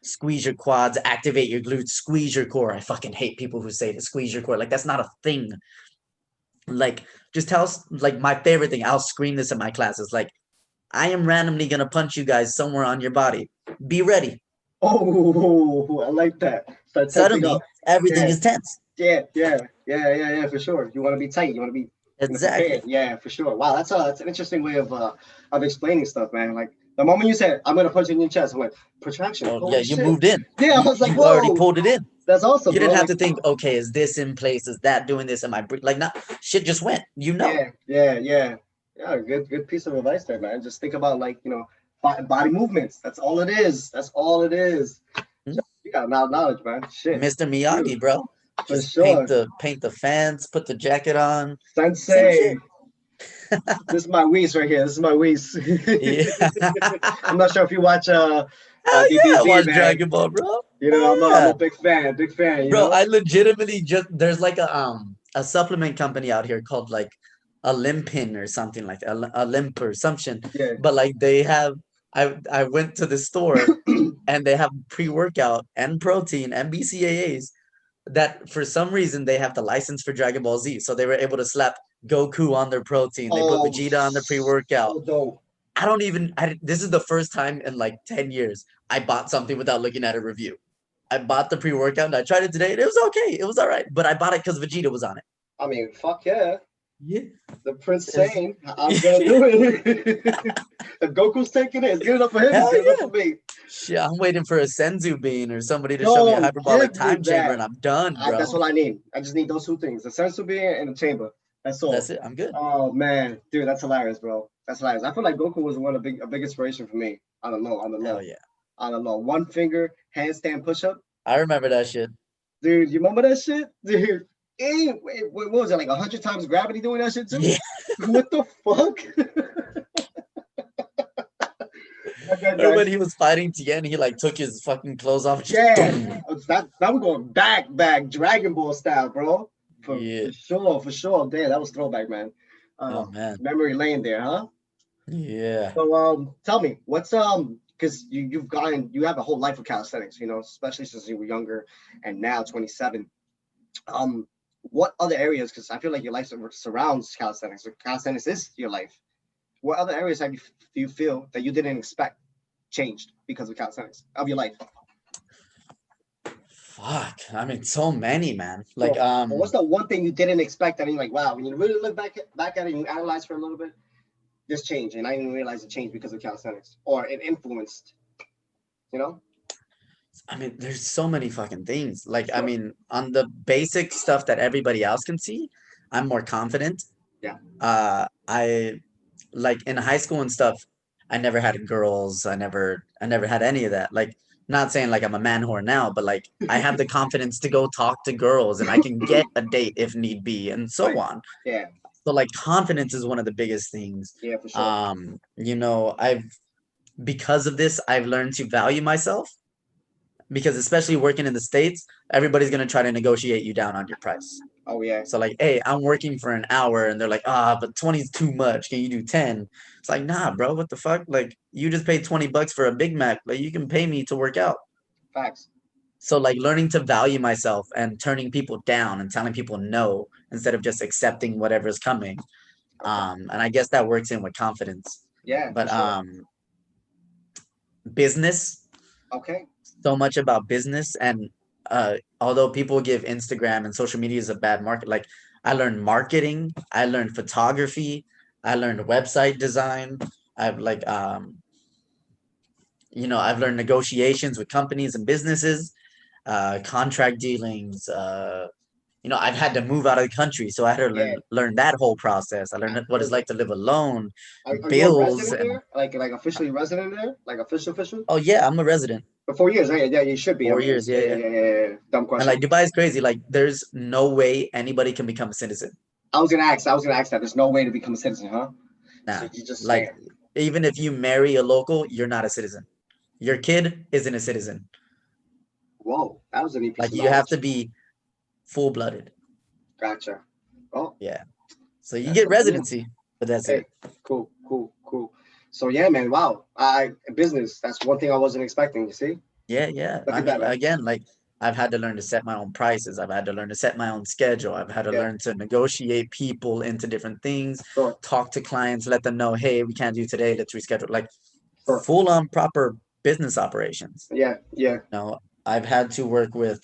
squeeze your quads, activate your glutes, squeeze your core. I fucking hate people who say to squeeze your core. Like that's not a thing. Like just tell like my favorite thing. I'll scream this in my classes. Like I am randomly gonna punch you guys somewhere on your body. Be ready. Oh, I like that. Start tensing Suddenly, up. everything Yeah, is tense. yeah, for sure. You want to be tight. You want to be, prepared. Exactly. Yeah, for sure. Wow, that's an interesting way of explaining stuff, man. Like the moment you said, "I'm gonna punch you in your chest," I'm like, protraction. Oh yeah, Holy you shit. moved in. Yeah, I You was like, you already whoa, pulled it in. that's awesome, You bro. didn't have Like, to think, okay, is this in place? Is that doing this? Am I like not? Shit just went. You know. yeah. Good piece of advice there, man. Just think about like body movements. That's all it is. That's all it is. Hmm? You got a lot of knowledge, man. Shit, Mr. you Miyagi, bro. for Just paint sure, the fence, put the jacket on. Same Sensei. shit. This is my Whis right here. This is my Whis. Yeah. I'm not sure if you watch Hell yeah, I DBZ, watch man. Dragon Ball, bro. I'm Hell a big fan, big fan. bro, I legitimately just there's like a supplement company out here called like a Limpin or something like that, a Limp or something. Yeah. But like they have I went to the store and they have pre-workout and protein and BCAAs that for some reason they have the license for Dragon Ball Z. So they were able to slap Goku on their protein. They put Oh, Vegeta on their pre-workout. so dope. I don't even this is the first time in like 10 years I bought something without looking at a review. I bought the pre-workout and I tried it today and it was okay. It was all right. But I bought it because Vegeta was on it. I mean, fuck yeah. Yeah. The Prince It's, saying, I'm gonna do it. If Goku's taking it, it's good enough for him, it's hell good enough yeah. for me. Shit, I'm waiting for a Senzu bean or somebody to show me a Yo, hyperbolic give me time chamber that. and I'm done, That's bro. all I need. I just need those two things: the sensu being and the chamber. That's That's all. it. I'm good. Oh man, dude, that's hilarious, bro. That's hilarious. I feel like Goku was a big inspiration for me. I don't know, on the Hell low, yeah. on the low. One finger handstand push up, I remember that shit. dude. You remember that shit, dude? What was it like 100 times gravity doing that shit too? Yeah. What the fuck? Okay, Or when guys. he was fighting Tien, he like took his fucking clothes off and just Yeah, boom. that we're going back Dragon Ball style, bro. Yeah. For sure. Damn, that was throwback, man. Oh man. Memory lane there, huh? Yeah. So tell me, what's because you have a whole life of calisthenics, especially since you were younger and now 27. Um, what other areas? Because I feel like your life surrounds calisthenics. So calisthenics is your life. What other areas do you feel that you didn't expect changed because of calisthenics of your life? Fuck. I mean, so many, man. Like, So what's the one thing you didn't expect that you're like, wow, when you really look back at it and you analyze for a little bit, this changed, and I didn't realize it changed because of calisthenics, or it influenced, you know? I mean, there's so many fucking things. Like, I Sure. mean, on the basic stuff that everybody else can see, I'm more confident. Yeah. I like in high school and stuff, I never had girls. I never had any of that. Like, not saying like I'm a man whore now, but like I have the confidence to go talk to girls and I can get a date if need be and so Right. on. Yeah. So like confidence is one of the biggest things. Yeah, for sure. I've because of this, I've learned to value myself because especially working in the States, everybody's gonna try to negotiate you down on your price. Oh yeah. So like, hey, I'm working for an hour, and they're like, but 20 is too much. Can you do 10? It's like, nah, bro, what the fuck? Like, you just paid $20 for a Big Mac. Like, you can pay me to work out. Facts. So like, learning to value myself and turning people down and telling people no instead of just accepting whatever's coming. Okay. And I guess that works in with confidence. Yeah, for But sure. business, Okay. so much about business, and although people give Instagram and social media is a bad market, like I learned marketing, I learned photography, I learned website design. I've like I've learned negotiations with companies and businesses, contract dealings. I've had to move out of the country, so I had to Yeah. learn that whole process. I learned what it's like Perfect. to live alone, Are you a bills, resident and there? Like officially resident there? Like official? oh yeah, I'm a resident. For 4 years, right? Yeah, you should be. I 4 years, mean, yeah, yeah. yeah. Dumb And question. like Dubai is crazy. Like there's no way anybody can become a citizen. I was gonna ask that. There's no way to become a citizen, huh? So Nah. you just Like stand. even if you marry a local, you're not a citizen. Your kid isn't a citizen. Whoa, that was a neat piece Like of you have knowledge. to be full blooded. Gotcha. Oh, Yeah. So you that's get a boom. residency, but that's Hey, it. cool. So yeah, man. Wow. Business. That's one thing I wasn't expecting. You see? Yeah. I Look at that, mean, man. again, like I've had to learn to set my own prices. I've had to learn to set my own schedule. I've had to Yeah, learn to negotiate people into different things, sure, talk to clients, let them know, hey, we can't do today, let's reschedule. Like sure. full on proper business operations. Yeah, yeah, No, I've had to work with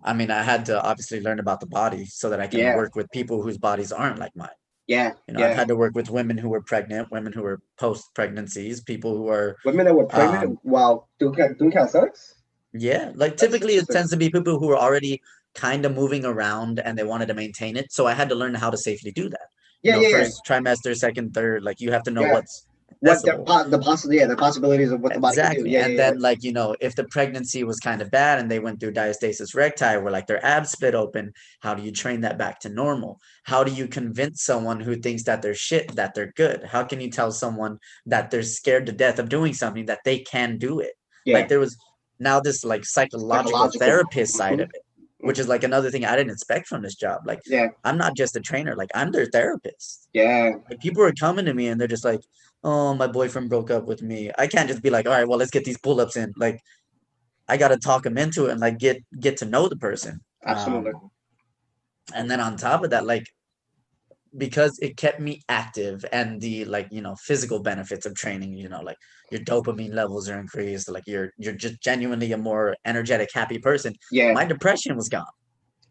I mean, I had to obviously learn about the body so that I can yeah, work with people whose bodies aren't like mine. yeah, I've yeah. had to work with women who were pregnant, women who were post pregnancies, people who are Women that were um pregnant while doing calisthenics. yeah, like That's typically it interesting. tends to be people who are already kind of moving around and they wanted to maintain it. So I had to learn how to safely do that. Yeah, yeah, yeah, First trimester, second, third, like you have to know yeah. what's accessible. The possibilities of what the body can do. Exactly. Yeah, And yeah, yeah. then, like, if the pregnancy was kind of bad and they went through diastasis recti, where like their abs split open, how do you train that back to normal? How do you convince someone who thinks that they're shit that they're good? How can you tell someone that they're scared to death of doing something that they can do it? Yeah. Like, there was now this like psychological Psychological. therapist side Hmm. of it, which is like another thing I didn't expect from this job. Like, Yeah, I'm not just a trainer, like, I'm their therapist. yeah. Like people are coming to me and they're just like, "Oh, my boyfriend broke up with me." I can't just be like, "All right, well, let's get these pull-ups in." Like I got to talk them into it and like get to know the person. Absolutely. And then on top of that, like because it kept me active and the like, physical benefits of training, like your dopamine levels are increased, like you're just genuinely a more energetic, happy person. Yeah. My depression was gone.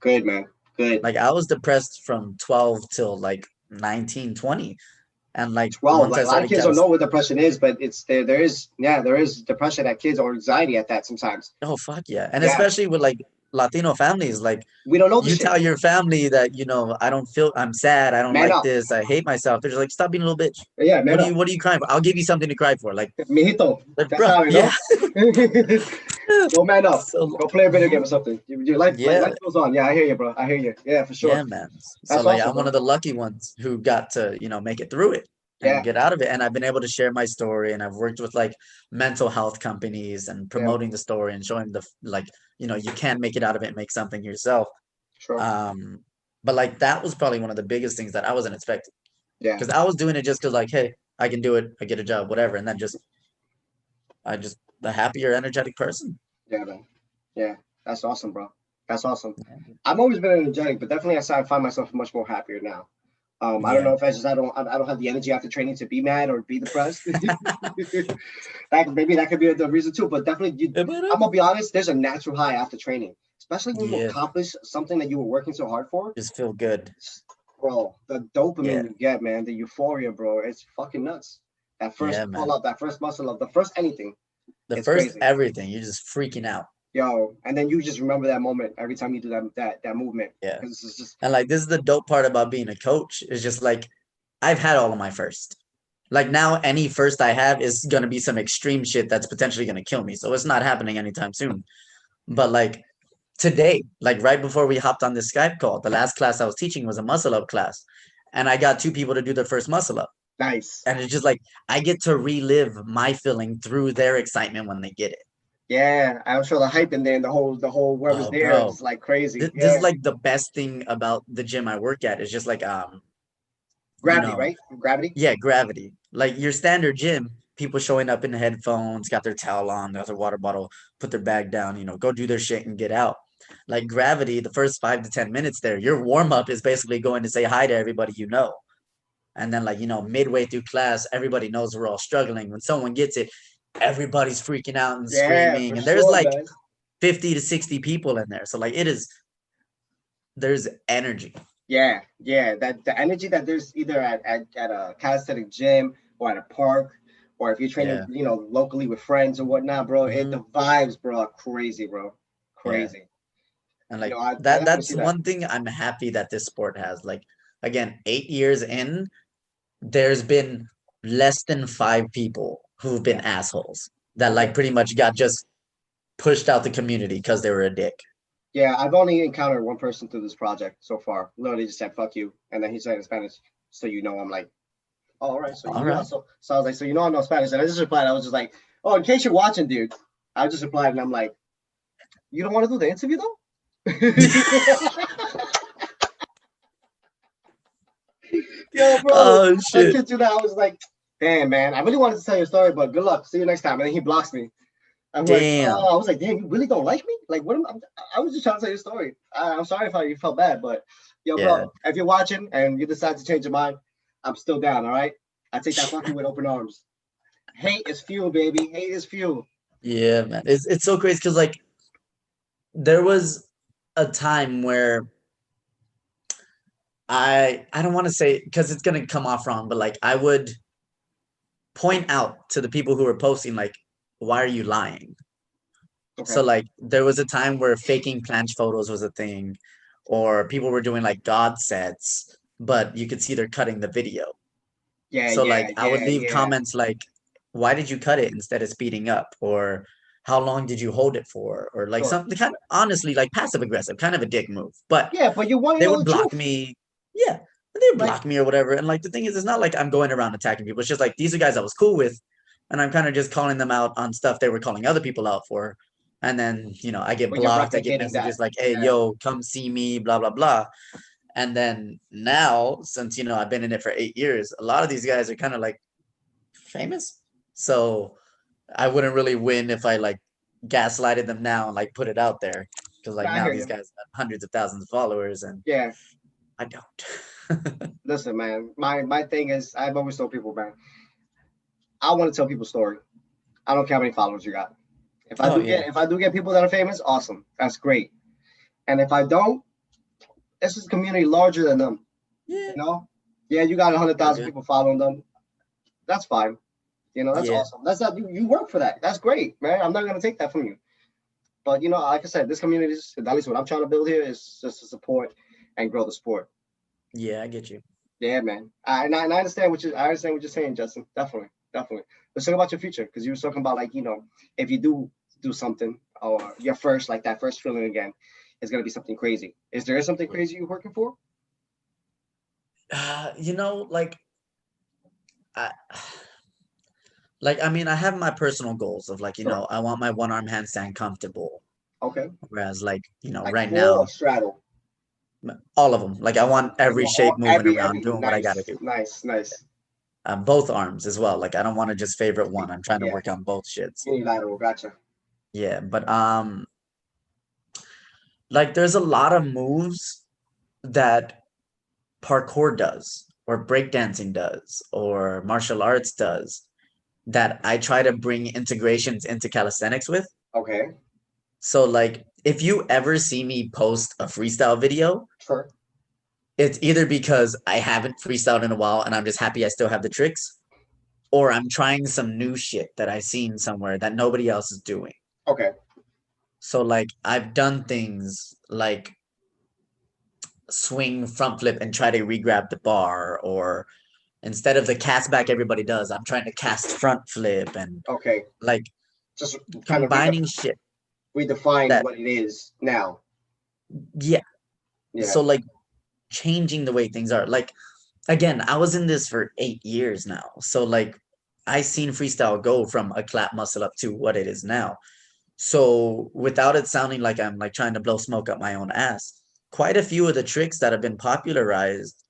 Good, man. Good. Like I was depressed from 12 till like 19, 20. And like Well, once like I a lot of started kids don't know calisthenics. what depression is, but it's there. There is depression at kids or anxiety at that sometimes. Oh fuck yeah. And Yeah, especially with like Latino families, like we don't know the you shit. tell your family that, I don't feel I'm sad, I don't Man like up. this, I hate myself. They're just like, stop being a little bitch. Yeah, man up. What are you crying for? I'll give you something to cry for. Mijito. Like That's bro, how you yeah. know. Go man up. So Go play a video game mhm, or something. Your life, like yeah, life goes on. Yeah, I hear you, bro. I hear you. Yeah, for yeah, sure. man. So That's like awesome, I'm one bro. of the lucky ones who got to, make it through it and Yeah, get out of it. And I've been able to share my story and I've worked with like mental health companies and yeah, promoting the story and showing the like, you can make it out of it and make something yourself. sure. Um, but like that was probably one of the biggest things that I wasn't expecting Yeah, because I was doing it just because like, hey, I can do it, I get a job, whatever, and then I just the happier, energetic person. yeah, man. Yeah, that's awesome, bro. That's awesome. I've always been energetic, but definitely I find myself much more happier now. I don't Yeah, know if I don't have the energy after training to be mad or be depressed. Maybe that could be the reason too. But definitely, I'm gonna be honest. There's a natural high after training, especially when you yeah, accomplish something that you were working so hard for. just feel good. Bro, the dopamine Yeah, you get, man, the euphoria, bro, it's fucking nuts. That first yeah, pull man. up, that first muscle up, the first anything, The it's first crazy. everything, you're just freaking out. Yo, and then you just remember that moment every time you do that movement Yeah. because it's just And like this is the dope part about being a coach is just like I've had all of my first. Like now any first I have is gonna be some extreme shit that's potentially gonna kill me. So it's not happening anytime soon. But like today, like right before we hopped on this Skype call, the last class I was teaching was a muscle up class. And I got two people to do their first muscle up. nice. And it's just like I get to relive my feeling through their excitement when they get it. Yeah, I'm sure the hype in there and the whole whoever's Oh, there bro. is like crazy. This is Yeah, like the best thing about the gym I work at is just like you gravity, know, right? Gravity. yeah, gravity. Like your standard gym, people showing up in the headphones, got their towel on, got their water bottle, put their bag down, go do their shit and get out. Like gravity, the first 5 to 10 minutes there, your warm up is basically going to say hi to everybody you know. And then, like, midway through class, everybody knows we're all struggling. When someone gets it, everybody's freaking out and Yeah, screaming. for And there's sure, like man. 50 to 60 people in there. So, like, there's energy. Yeah, yeah. That the energy that there's either at a calisthenic gym or at a park, or if you're training, Yeah. locally with friends or whatnot, bro. The Hmm. vibes, bro, are crazy, bro. Yeah. Crazy. And like I that definitely that's see that. one thing I'm happy that this sport has. Like again, 8 years in, there's been less than five people who've been Yeah. assholes that Okay. like pretty much got just pushed out the community because they were a dick. Yeah, I've only encountered one person through this project so far. Literally just said "fuck you," and then he said in Spanish. So I'm like, oh, all right. So All you know, right. so I was like, so I know Spanish, and I just replied. I was just like, oh, in case you're watching, dude. I just replied, and I'm like, you don't want to do the interview though? Yo, bro, Oh I shit. kid you not. I was like, Damn, man. I really wanted to tell you a story, but good luck. See you next time. And then he blocks me. I'm like, Damn. oh, I was like, damn, you really don't like me? Like, what am I was just trying to tell you a story. I'm sorry if you felt bad, but yo, Yeah. bro, if you're watching and you decide to change your mind, I'm still down, all right? I take that fucking with open arms. Hate is fuel, baby. Hate is fuel. Yeah, man. It's so crazy because like there was a time where I don't want to say because it's gonna come off wrong, but like I would point out to the people who were posting like, why are you lying? Okay. So like there was a time where faking planche photos was a thing, or people were doing like God sets, but you could see they're cutting the video. Yeah, So yeah, like I would yeah, leave yeah. comments like, why did you cut it instead of speeding up? Or how long did you hold it for? Or like Sure. something kind of honestly like passive aggressive, kind of a dick move. But Yeah, but you want to they know would the block truth. me. Yeah, they would Like, block me or whatever. And like the thing is, it's not like I'm going around attacking people. It's just like these are guys I was cool with, and I'm kind of just calling them out on stuff they were calling other people out for. And then I get but you're blocked. I get replicating that. messages like, "Hey, Yeah. yo, come see me," blah blah blah. And then now, since I've been in it for 8 years, a lot of these guys are kind of like famous. So I wouldn't really win if I like gaslighted them now and like put it out there because like Nah, I now hear these you. guys have hundreds of thousands of followers and Yeah. I don't. Listen, man. My thing is, I've always told people, man, I want to tell people a story. I don't care how many followers you got. Oh yeah. If I do get people that are famous, awesome. That's great. And if I don't, this is a community larger than them. Yeah. You know? Yeah, you got 100,000 Okay. people following them. That's fine. That's Yeah. awesome. That's not you work for that. That's great, man. I'm not gonna take that from you. But like I said, this community is at least what I'm trying to build here is just to support and grow the sport. Yeah, I get you. Yeah, man. And I understand I understand what you're saying, Justin. Definitely, definitely. Let's talk about your future because you were talking about like if you do something or your first like that first feeling again, it's gonna be something crazy. Is there something Yeah. crazy you're working for? Like I like I mean I have my personal goals of like, Sure. I want my one arm handstand comfortable. Okay. Whereas like, Like right full or now, straddle. all of them. Like I want Like every shape moving around, every doing what I gotta nice, do. nice, nice. Both arms as well. Like I don't want to just favorite one. I'm trying to Yeah. work on both shits. Unilateral. Gotcha. Yeah, but like there's a lot of moves that parkour does or breakdancing does or martial arts does that I try to bring integrations into calisthenics with. Okay. So like if you ever see me post a freestyle video, Sure. it's either because I haven't freestyled in a while and I'm just happy I still have the tricks, or I'm trying some new shit that I seen somewhere that nobody else is doing. Okay. So like I've done things like swing front flip and try to re-grab the bar, or instead of the cast back everybody does, I'm trying to cast front flip and Okay. like Just kind of combining shit redefine that what it is now. yeah. Yeah. So like changing the way things are. Like again, I was in this for 8 years now. So like I seen freestyle go from a clap muscle up to what it is now. So without it sounding like I'm like trying to blow smoke up my own ass, quite a few of the tricks that have been popularized,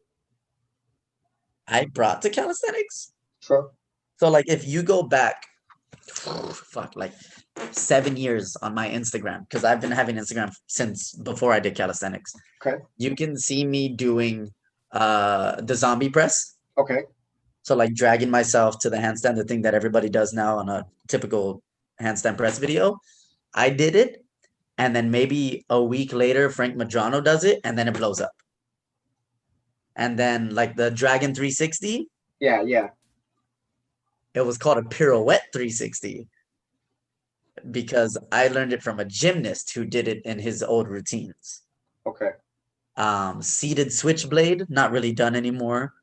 I brought to calisthenics. Sure. So like if you go back, fuck, like 7 years on my Instagram, because I've been having Instagram since before I did calisthenics. Okay. You can see me doing the zombie press. Okay. So like dragging myself to the handstand, the thing that everybody does now on a typical handstand press video. I did it, and then maybe a week later, Frank Madrano does it, and then it blows up. And then like the Dragon 360, Yeah. Yeah. it was called a pirouette 360 because I learned it from a gymnast who did it in his old routines. Okay. Seated switchblade, not really done anymore.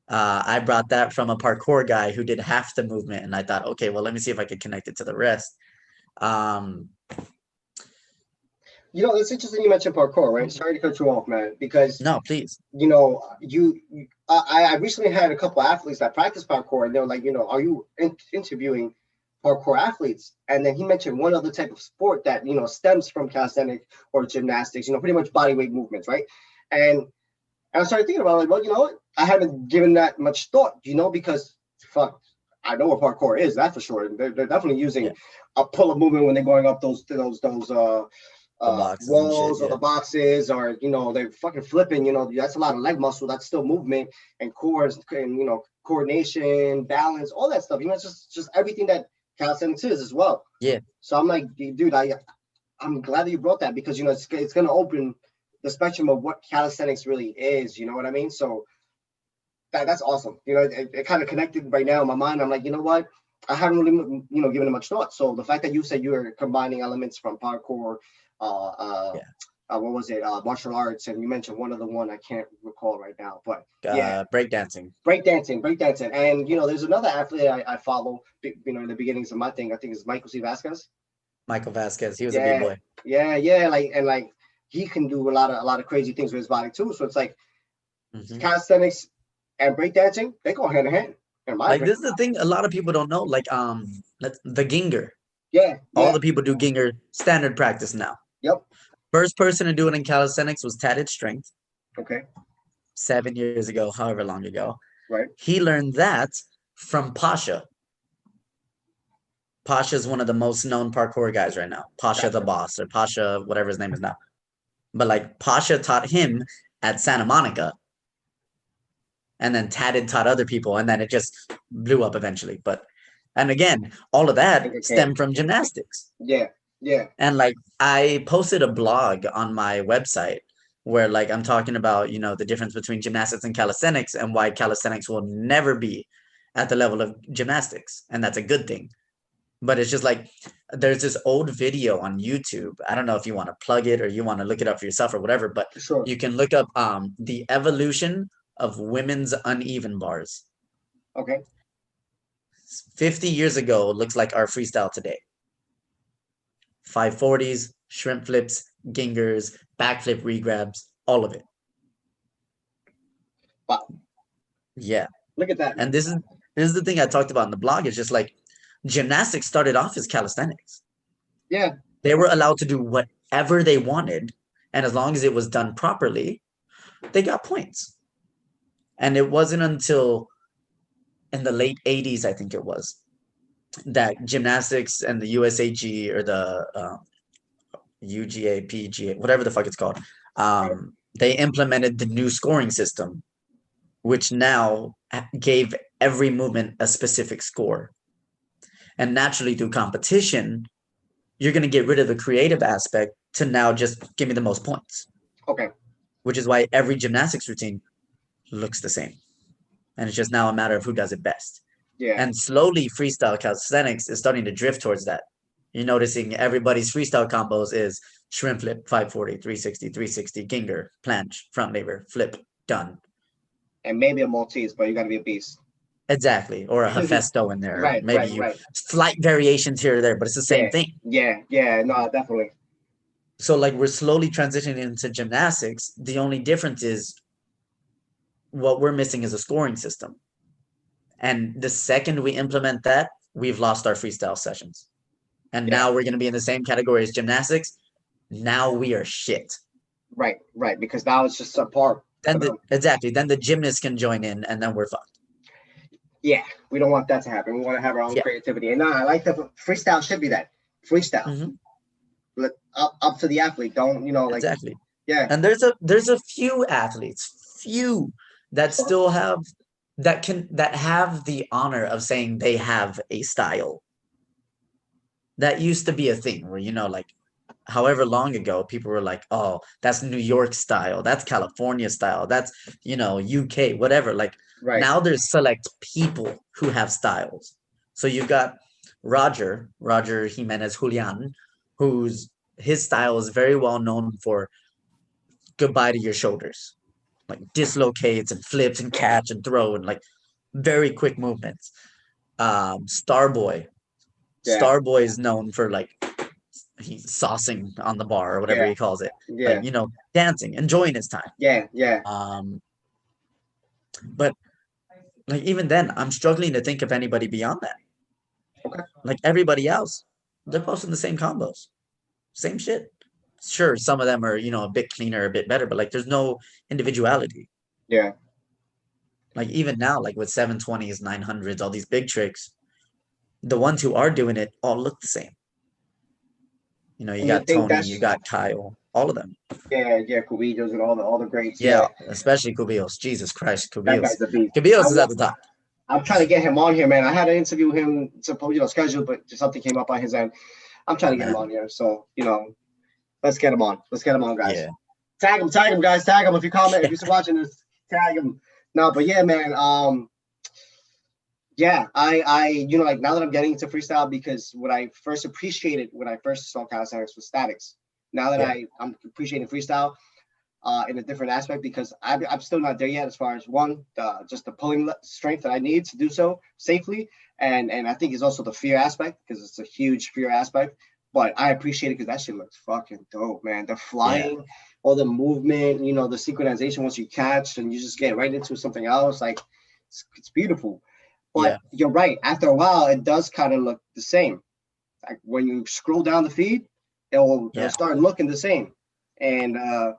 I brought that from a parkour guy who did half the movement, and I thought, okay, well, let me see if I could connect it to the rest. Um, It's interesting you mentioned parkour, right? Sorry to cut you off, man, because no, please. I recently had a couple athletes that practice parkour, and they were like, are you interviewing parkour athletes? And then he mentioned one other type of sport that stems from calisthenics or gymnastics, pretty much body weight movements, right? And I started thinking about like, well, you know what? I haven't given that much thought, because fuck, I know what parkour is. That's for sure. They're definitely Yeah, using a pull-up movement when they're going up those the boxes and shit. walls or Yeah, the boxes, or they're fucking flipping. That's a lot of leg muscle. That's still movement and cores and coordination, balance, all that stuff. It's just everything that calisthenics is as well. yeah. So I'm like, dude, I'm glad that you brought that, because it's gonna open the spectrum of what calisthenics really is. You know what I mean? So that's awesome. It kind of connected right now in my mind. I'm like, you know what? I haven't really, given it much thought. So the fact that you said you were combining elements from parkour, uh, uh, Yeah. what was it, martial arts, and you mentioned one I can't recall right now, but yeah, Breakdancing. breakdancing, and there's another athlete I follow. In the beginnings of my thing, I think is Michael C. Vasquez. Michael Vasquez. He was a big Yeah, boy. yeah, like he can do a lot of crazy things with his body too. So it's like calisthenics and breakdancing, they go hand in hand. In my Like, opinion. this is the thing a lot of people don't know. Like, the ginger. Yeah, All yeah, the people do ginger standard practice now. yep. First person to do it in calisthenics was Tatted Strength Okay, 7 years ago, however long ago. right. He learned that from Pasha. Pasha is one of the most known parkour guys right now. Pasha the Gotcha. boss, or Pasha, whatever his name is now. But like, Pasha taught him at Santa Monica, and then Tatted taught other people, and then it just blew up eventually. And again, all of I that think it came. stemmed from gymnastics. Yeah, yeah. And like, I posted a blog on my website where like I'm talking about, the difference between gymnastics and calisthenics, and why calisthenics will never be at the level of gymnastics. And that's a good thing. But it's just like, there's this old video on YouTube. I don't know if you want to plug it or you want to look it up for yourself or whatever, but Sure. you can look up the evolution of women's uneven bars. Okay. 50 years ago looks like our freestyle today. 540s, shrimp flips, gingers, backflip regrabs, all of it. Wow. Yeah. Look at that. And this is the thing I talked about in the blog. It's just like, gymnastics started off as calisthenics. Yeah. They were allowed to do whatever they wanted, and as long as it was done properly, they got points. And it wasn't until in the late 80s, I think it was, that gymnastics and the USAG, or the UGA, PGA, whatever the fuck it's called, they implemented the new scoring system, which now gave every movement a specific score. And naturally, through competition, you're going to get rid of the creative aspect to now just give me the most points. Okay. Which is why every gymnastics routine looks the same. And it's just now a matter of who does it best. Yeah. And slowly, freestyle calisthenics is starting to drift towards that. You're noticing everybody's freestyle combos is shrimp flip, 540, 360, 360, ginger, planche, front lever, flip, done. And maybe a Maltese, but you got to be a beast. Exactly. Or a Hefesto in there. Right, Maybe right. slight variations here or there, but it's the same thing. Yeah. No, definitely. So like, we're slowly transitioning into gymnastics. The only difference is what we're missing is a scoring system. And the second we implement that, we've lost our freestyle sessions. And now we're going to be in the same category as gymnastics. Now we are shit. Right. Because now it's just subpar. Then the gymnasts can join in, and then we're fucked. Yeah, we don't want that to happen. We want to have our own creativity. And I like that. Freestyle should be that. Freestyle. Mm-hmm. Up to the athlete. Don't, like. Exactly. Yeah. And there's a few athletes, that still have, that have the honor of saying they have a style. That used to be a thing where, like, however long ago, people were like, oh, that's New York style, that's California style, that's, UK, whatever. Like, now there's select people who have styles. So you've got Roger Jimenez Julian, his style is very well known for goodbye to your shoulders, like dislocates and flips and catch and throw and like very quick movements. Starboy is known for like, he's saucing on the bar or whatever he calls it. Like, dancing, enjoying his time. Yeah. But like, even then, I'm struggling to think of anybody beyond that. Okay. Like, everybody else, they're posting the same combos, same shit. Sure, some of them are, a bit cleaner, a bit better, but like, there's no individuality. Yeah. Like even now, like with 720s, 900s, all these big tricks, the ones who are doing it all look the same. You know, you And you got think Tony, you that's got Kyle, all of them. yeah, Cubillos and all the greats. Yeah, Yeah, especially Cubillos. Jesus Christ, that Cubillos. guy's a beast. I Cubillos is wa- at the top. I'm trying to get him on here, man. I had to interview him, supposed scheduled, but just something came up on his end. I'm trying Oh to get him man. on here, so let's get him on. Let's get him on, guys. Yeah. Tag him, guys. Tag him if you comment. If you're watching this, tag him. No, but yeah, man. Yeah, like now that I'm getting into freestyle, because what I first appreciated when I first saw calisthenics was statics. Now that Yeah. I'm appreciating freestyle in a different aspect, because I'm still not there yet as far as one, just the pulling strength that I need to do so safely, and I think it's also the fear aspect, because it's a huge fear aspect. But I appreciate it because that shit looks fucking dope, man. The Yeah. flying, all the movement, the synchronization once you catch and you just get right into something else, like it's beautiful. Yeah. But you're right. After a while, it does kind of look the same. Like when you scroll down the feed, it'll Yeah. start looking the same. And I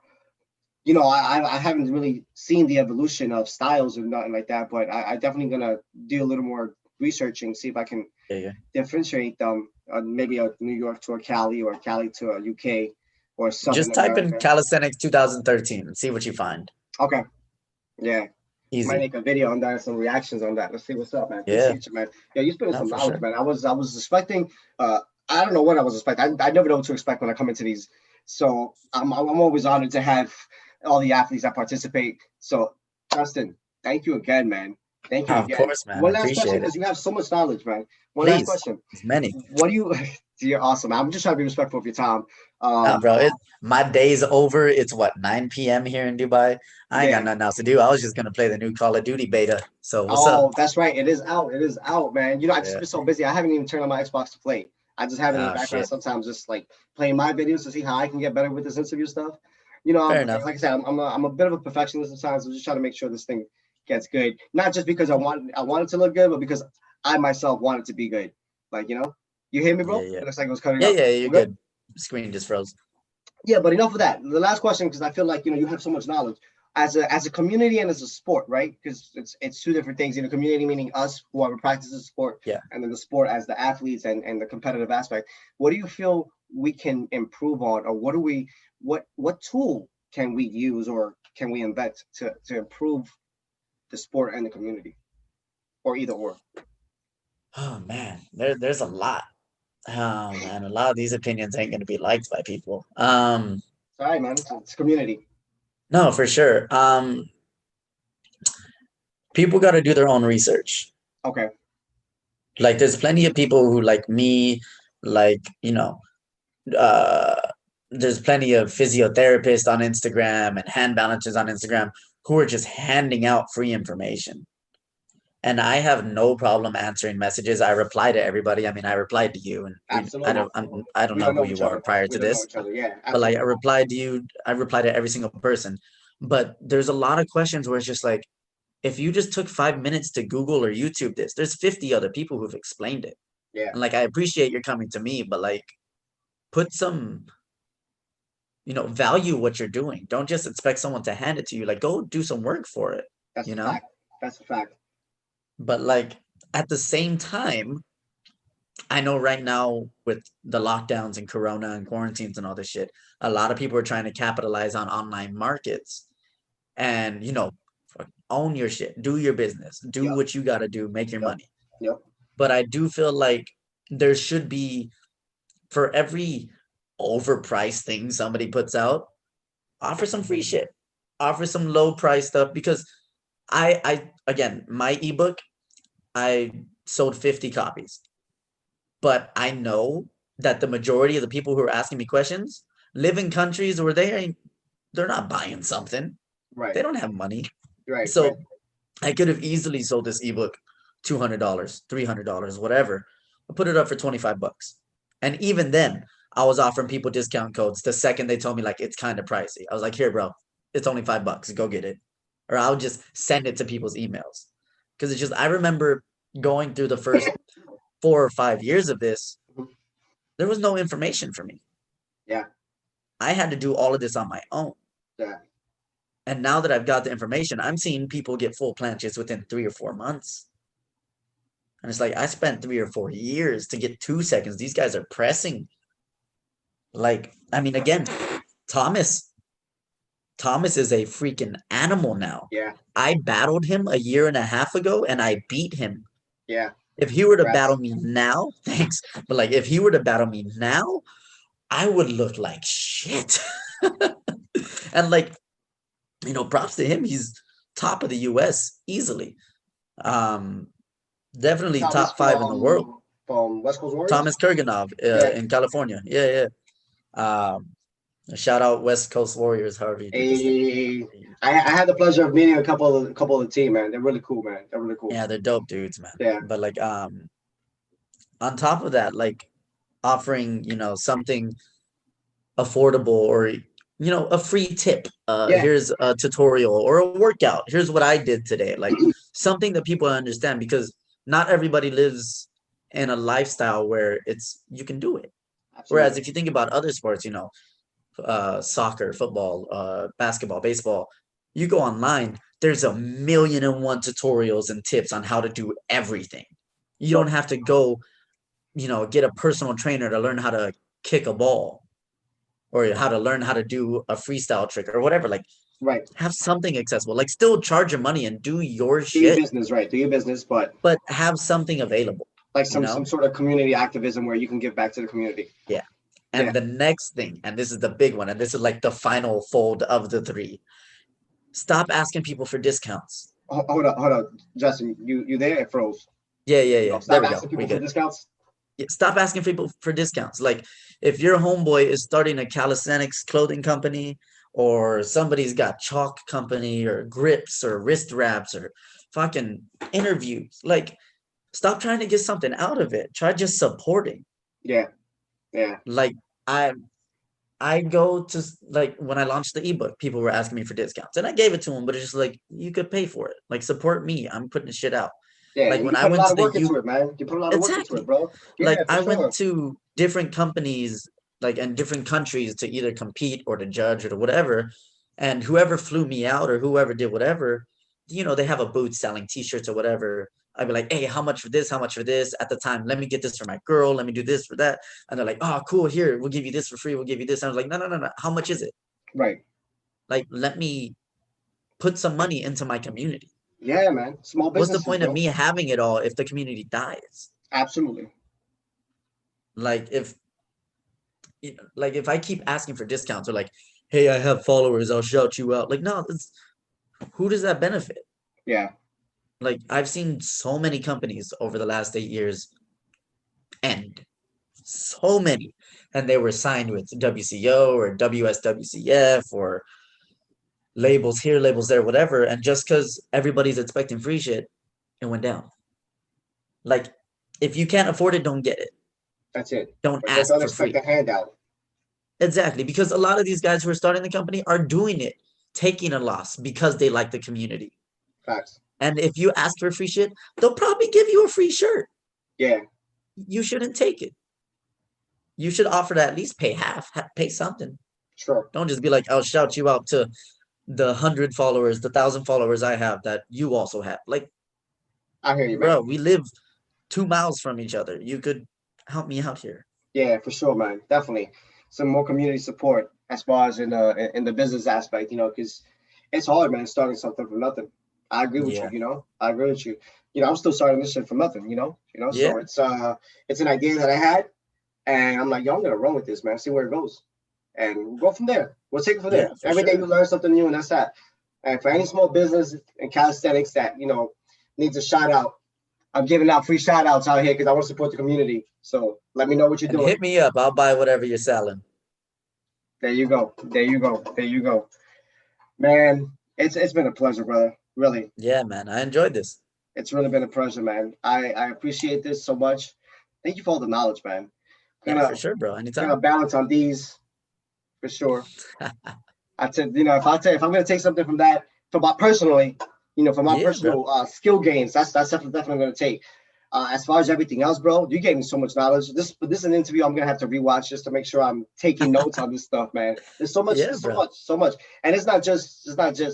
haven't really seen the evolution of styles or nothing like that, but I definitely gonna do a little more researching, see if I can Yeah. Yeah. differentiate them. Maybe a New York to a Cali or Cali to a UK or Southern Just type in America. calisthenics 2013 and see what you find. Okay, yeah. Might Easy. make a video on that, some reactions on that. Let's see what's up, man. Yeah. Appreciate you, man. Yeah, you spitting No, some for knowledge, sure. man. I was expecting. I don't know what I was expecting. I never know what to expect when I come into these. So I'm always honored to have all the athletes that participate. So Justin, thank you again, man. Thank you Oh, of again. course, man. I One last question, appreciate it. because you have so much knowledge, man. One last Please. question. It's many. What do you? You're awesome. I'm just trying to be respectful of your time. Nah, Um, bro. My day's over. It's what, 9 p.m. here in Dubai. I ain't got yeah. nothing else to do. I was just gonna play the new Call of Duty beta. So what's up? Oh, that's right. It is out. It is out, man. I just Yeah. been so busy. I haven't even turned on my Xbox to play. I just have it in the Oh background shit. sometimes, just like playing my videos to see how I can get better with this interview stuff. Fair enough. Like I said, I'm a bit of a perfectionist sometimes. I'm just trying to make sure this thing gets good. Not just because I want it to look good, but because I myself want it to be good. Like, you hear me, Yeah, bro? yeah. It looks like it was cutting Yeah, up. yeah, you're We're good? good. Screen just froze. Yeah, but enough of that. The last question, because I feel like you have so much knowledge as a community and as a sport, right? Because it's two different things. Community meaning us who are practicing sport, Yeah. and then the sport as the athletes and the competitive aspect. What do you feel we can improve on, or what tool can we use or can we invent to improve the sport and the community, or either or? Oh man, there's a lot. Oh man, a lot of these opinions ain't gonna be liked by people. Sorry, man. It's community. No, for sure. People got to do their own research. Okay. Like, there's plenty of people who like me, like uh, there's plenty of physiotherapists on Instagram and hand balancers on Instagram who are just handing out free information. And I have no problem answering messages. I reply to everybody. I mean, I replied to you, and Absolutely. I don't We know don't who know each you are other. prior We to don't know this, each other. Yeah, but like I absolutely. replied to you. I replied to every single person. But there's a lot of questions where it's just like, if you just took 5 minutes to Google or YouTube this, there's 50 other people who've explained it. Yeah, And like, I appreciate you're coming to me, but like, put some, value what you're doing. Don't just expect someone to hand it to you. Like, go do some work for it, that's you a know? fact. That's a fact. But like, at the same time, I know right now with the lockdowns and corona and quarantines and all this shit, a lot of people are trying to capitalize on online markets and, own your shit, do your business, do Yep. what you got to do, make your Yep. money. Yep. But I do feel like there should be, for every overpriced thing somebody puts out, offer some free shit, offer some low price stuff, because I again, my ebook, I sold 50 copies, but I know that the majority of the people who are asking me questions live in countries where they're not buying something. Right. They don't have money. Right. Right. So I could have easily sold this ebook $200, $300, whatever. I put it up for 25 bucks. And even then, I was offering people discount codes the second they told me like it's kind of pricey. I was like, here, bro, it's only $5. Go get it. Or I'll just send it to people's emails. Because it's just, I remember going through the first 4 or 5 years of this, Mhm. there was no information for me. Yeah. I had to do all of this on my own. Yeah. And now that I've got the information, I'm seeing people get full planches within 3 or 4 months. And it's like I spent 3 or 4 years to get 2 seconds. These guys are pressing. Like, I mean, again, Thomas. Thomas is a freaking animal now. Yeah, I battled him a year and a half ago and I beat him. yeah. If he were to Congrats. battle me now, thanks. But like if he were to battle me now, I would look like shit. And like, props to him. He's top of the US easily. Um, Definitely Thomas top five in the world. from West Coast Warriors. Thomas Kurganov Yeah. in California. Yeah, yeah. Shout out West Coast Warriors, however you do this thing. I had the pleasure of meeting a couple of the team, man. They're really cool, man. They're really cool. Yeah, they're dope dudes, man. Yeah. But like on top of that, like offering, something affordable or a free tip. Yeah. Here's a tutorial or a workout. Here's what I did today. Like something that people understand, because not everybody lives in a lifestyle where you can do it. Absolutely. Whereas if you think about other sports, soccer, football, basketball, baseball, you go online, there's 1,000,001 tutorials and tips on how to do everything. You don't have to go, get a personal trainer to learn how to kick a ball or how to learn how to do a freestyle trick or whatever. Like, right. Have something accessible. Like, still charge your money and do your shit. Do your business, right? Do your business, but have something available. Like some sort of community activism where you can give back to the community. Yeah. And the next thing, and this is the big one, and this is like the final fold of the three. Stop asking people for discounts. Hold up, Justin. You there? It froze. Yeah. Stop asking people for discounts. Yeah, stop asking people for discounts. Like if your homeboy is starting a calisthenics clothing company, or somebody's got chalk company or grips or wrist wraps or fucking interviews, like stop trying to get something out of it. Try just supporting. Yeah. Like I go to, like, when I launched the ebook, people were asking me for discounts and I gave it to them, but it's just like, you could pay for it. Like, support me. I'm putting the shit out. Yeah, like when I went to work into it, man. You put a lot of work into it, bro. Yeah, like I went to different companies, like in different countries, to either compete or to judge or to whatever. And whoever flew me out or whoever did whatever, they have a booth selling t-shirts or whatever. I'd be like, hey, how much for this? How much for this? At the time, let me get this for my girl. Let me do this for that. And they're like, oh, cool. Here, we'll give you this for free. We'll give you this. And I was like, no. How much is it? Right. Like, let me put some money into my community. Yeah, man. Small business. What's the point of me having it all if the community dies? Absolutely. Like if I keep asking for discounts or like, hey, I have followers, I'll shout you out. Like, no, who does that benefit? Yeah. Like, I've seen so many companies over the last 8 years end. So many. And they were signed with WCO or WSWCF or labels here, labels there, whatever. And just because everybody's expecting free shit, it went down. Like, if you can't afford it, don't get it. That's it. Don't ask for free. Don't expect a handout. Exactly. Because a lot of these guys who are starting the company are doing it, taking a loss because they like the community. Facts. And if you ask for free shit, they'll probably give you a free shirt. Yeah. You shouldn't take it. You should offer to at least pay half, pay something. Sure. Don't just be like, I'll shout you out to the 100 followers, the 1,000 followers I have that you also have. Like, I hear you, bro, man. we live 2 miles from each other. You could help me out here. Yeah, for sure, man. Definitely. Some more community support as far as in the business aspect, because it's hard, man, starting something from nothing. I agree with you, I agree with you. I'm still starting this shit from nothing, So it's an idea that I had, and I'm like, I'm gonna run with this, man, see where it goes. And we'll go from there. We'll take it from there. Every day you learn something new, and that's that. And for any small business in calisthenics that, needs a shout out, I'm giving out free shout outs out here because I want to support the community. So let me know what you're doing. Hit me up. I'll buy whatever you're selling. There you go. Man, it's been a pleasure, brother. Really. Yeah, man. I enjoyed this. It's really been a pleasure, man. I appreciate this so much. Thank you for all the knowledge, man. Yeah, for sure, bro. Anytime. Gonna balance on these, for sure. I said, if I'm gonna take something from that, personally, from my personal skill gains, that's definitely gonna take. As far as everything else, bro, you gave me so much knowledge. This is an interview I'm gonna have to rewatch just to make sure I'm taking notes on this stuff, man. Yeah, There's so bro. much, so much, and it's not just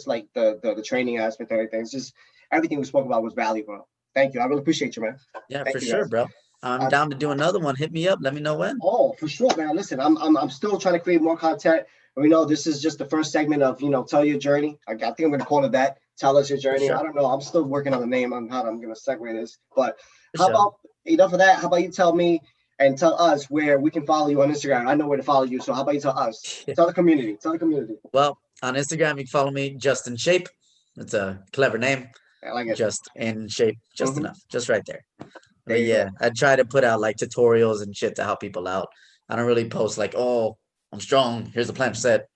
like the training aspect or anything. It's just everything we spoke about was valuable. Thank you. I really appreciate you, man. Yeah, for Thank you, sure, guys. bro. I'm Uh, down to do another one. Hit me up. Let me know when. Oh, for sure, man. Listen, I'm still trying to create more content. We know this is just the first segment of tell your journey. I think I'm gonna call it that. Tell us your For journey. I sure. don't know. I'm still working on the name on how I'm gonna segue this. But For how sure. about enough of that? How about you tell me and tell us where we can follow you on Instagram? I know where to follow you. So how about you tell us? Tell the community. Tell the community. Well, on Instagram, you can follow me, Just in Shape. It's a clever name. I like it. Just in shape, just Hmm. enough, just right there. There But you yeah, go. I try to put out like tutorials and shit to help people out. I don't really post like, oh, I'm strong. Here's a planche set.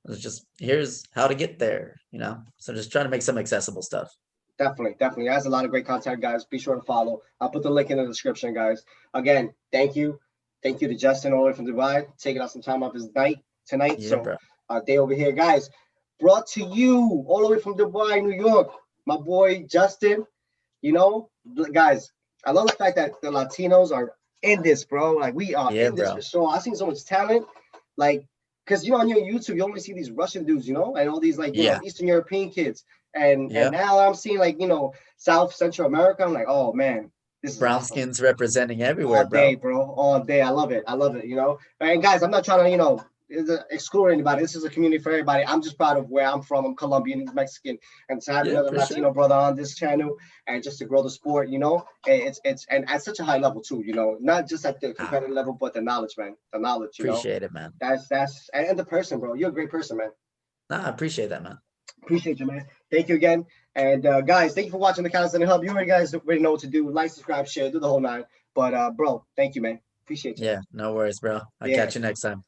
It's just here's how to get there, you know. So just trying to make some accessible stuff. Definitely, definitely. Has a lot of great content, guys. Be sure to follow. I'll put the link in the description, guys. Again, thank you. Thank you to Justin all the way from Dubai, taking out some time off his night tonight. Yeah, So bro. day over here, guys. Brought to you all the way from Dubai, New York. My boy Justin. You know, guys, I love the fact that the Latinos are in this, bro. Like we are Yeah, in this for bro. sure. I've seen so much talent. Like, because on your YouTube, you only see these Russian dudes, and all these like Yeah. Eastern European kids. And Yep. now I'm seeing like South Central America. I'm like, oh man, this is Brown awesome. skins representing everywhere, All day, bro. bro. All day. I love it. I love it. And guys, I'm not trying to exclude anybody. This is a community for everybody. I'm just proud of where I'm from. I'm Colombian, he's Mexican, and to have Yeah, another for sure. Latino brother on this channel and just to grow the sport, it's and at such a high level too. Not just at the Ah, competitive level, but the knowledge, man. The knowledge. appreciate it, man. That's and the person, bro. You're a great person, man. Nah, I appreciate that, man. Appreciate you, man. Thank you again. And guys, thank you for watching the Calisthenics Hub. You guys already know what to do. Like, subscribe, share, do the whole nine. But bro, thank you, man. Appreciate you. Yeah, no worries, bro. I'll Yeah. catch you next time.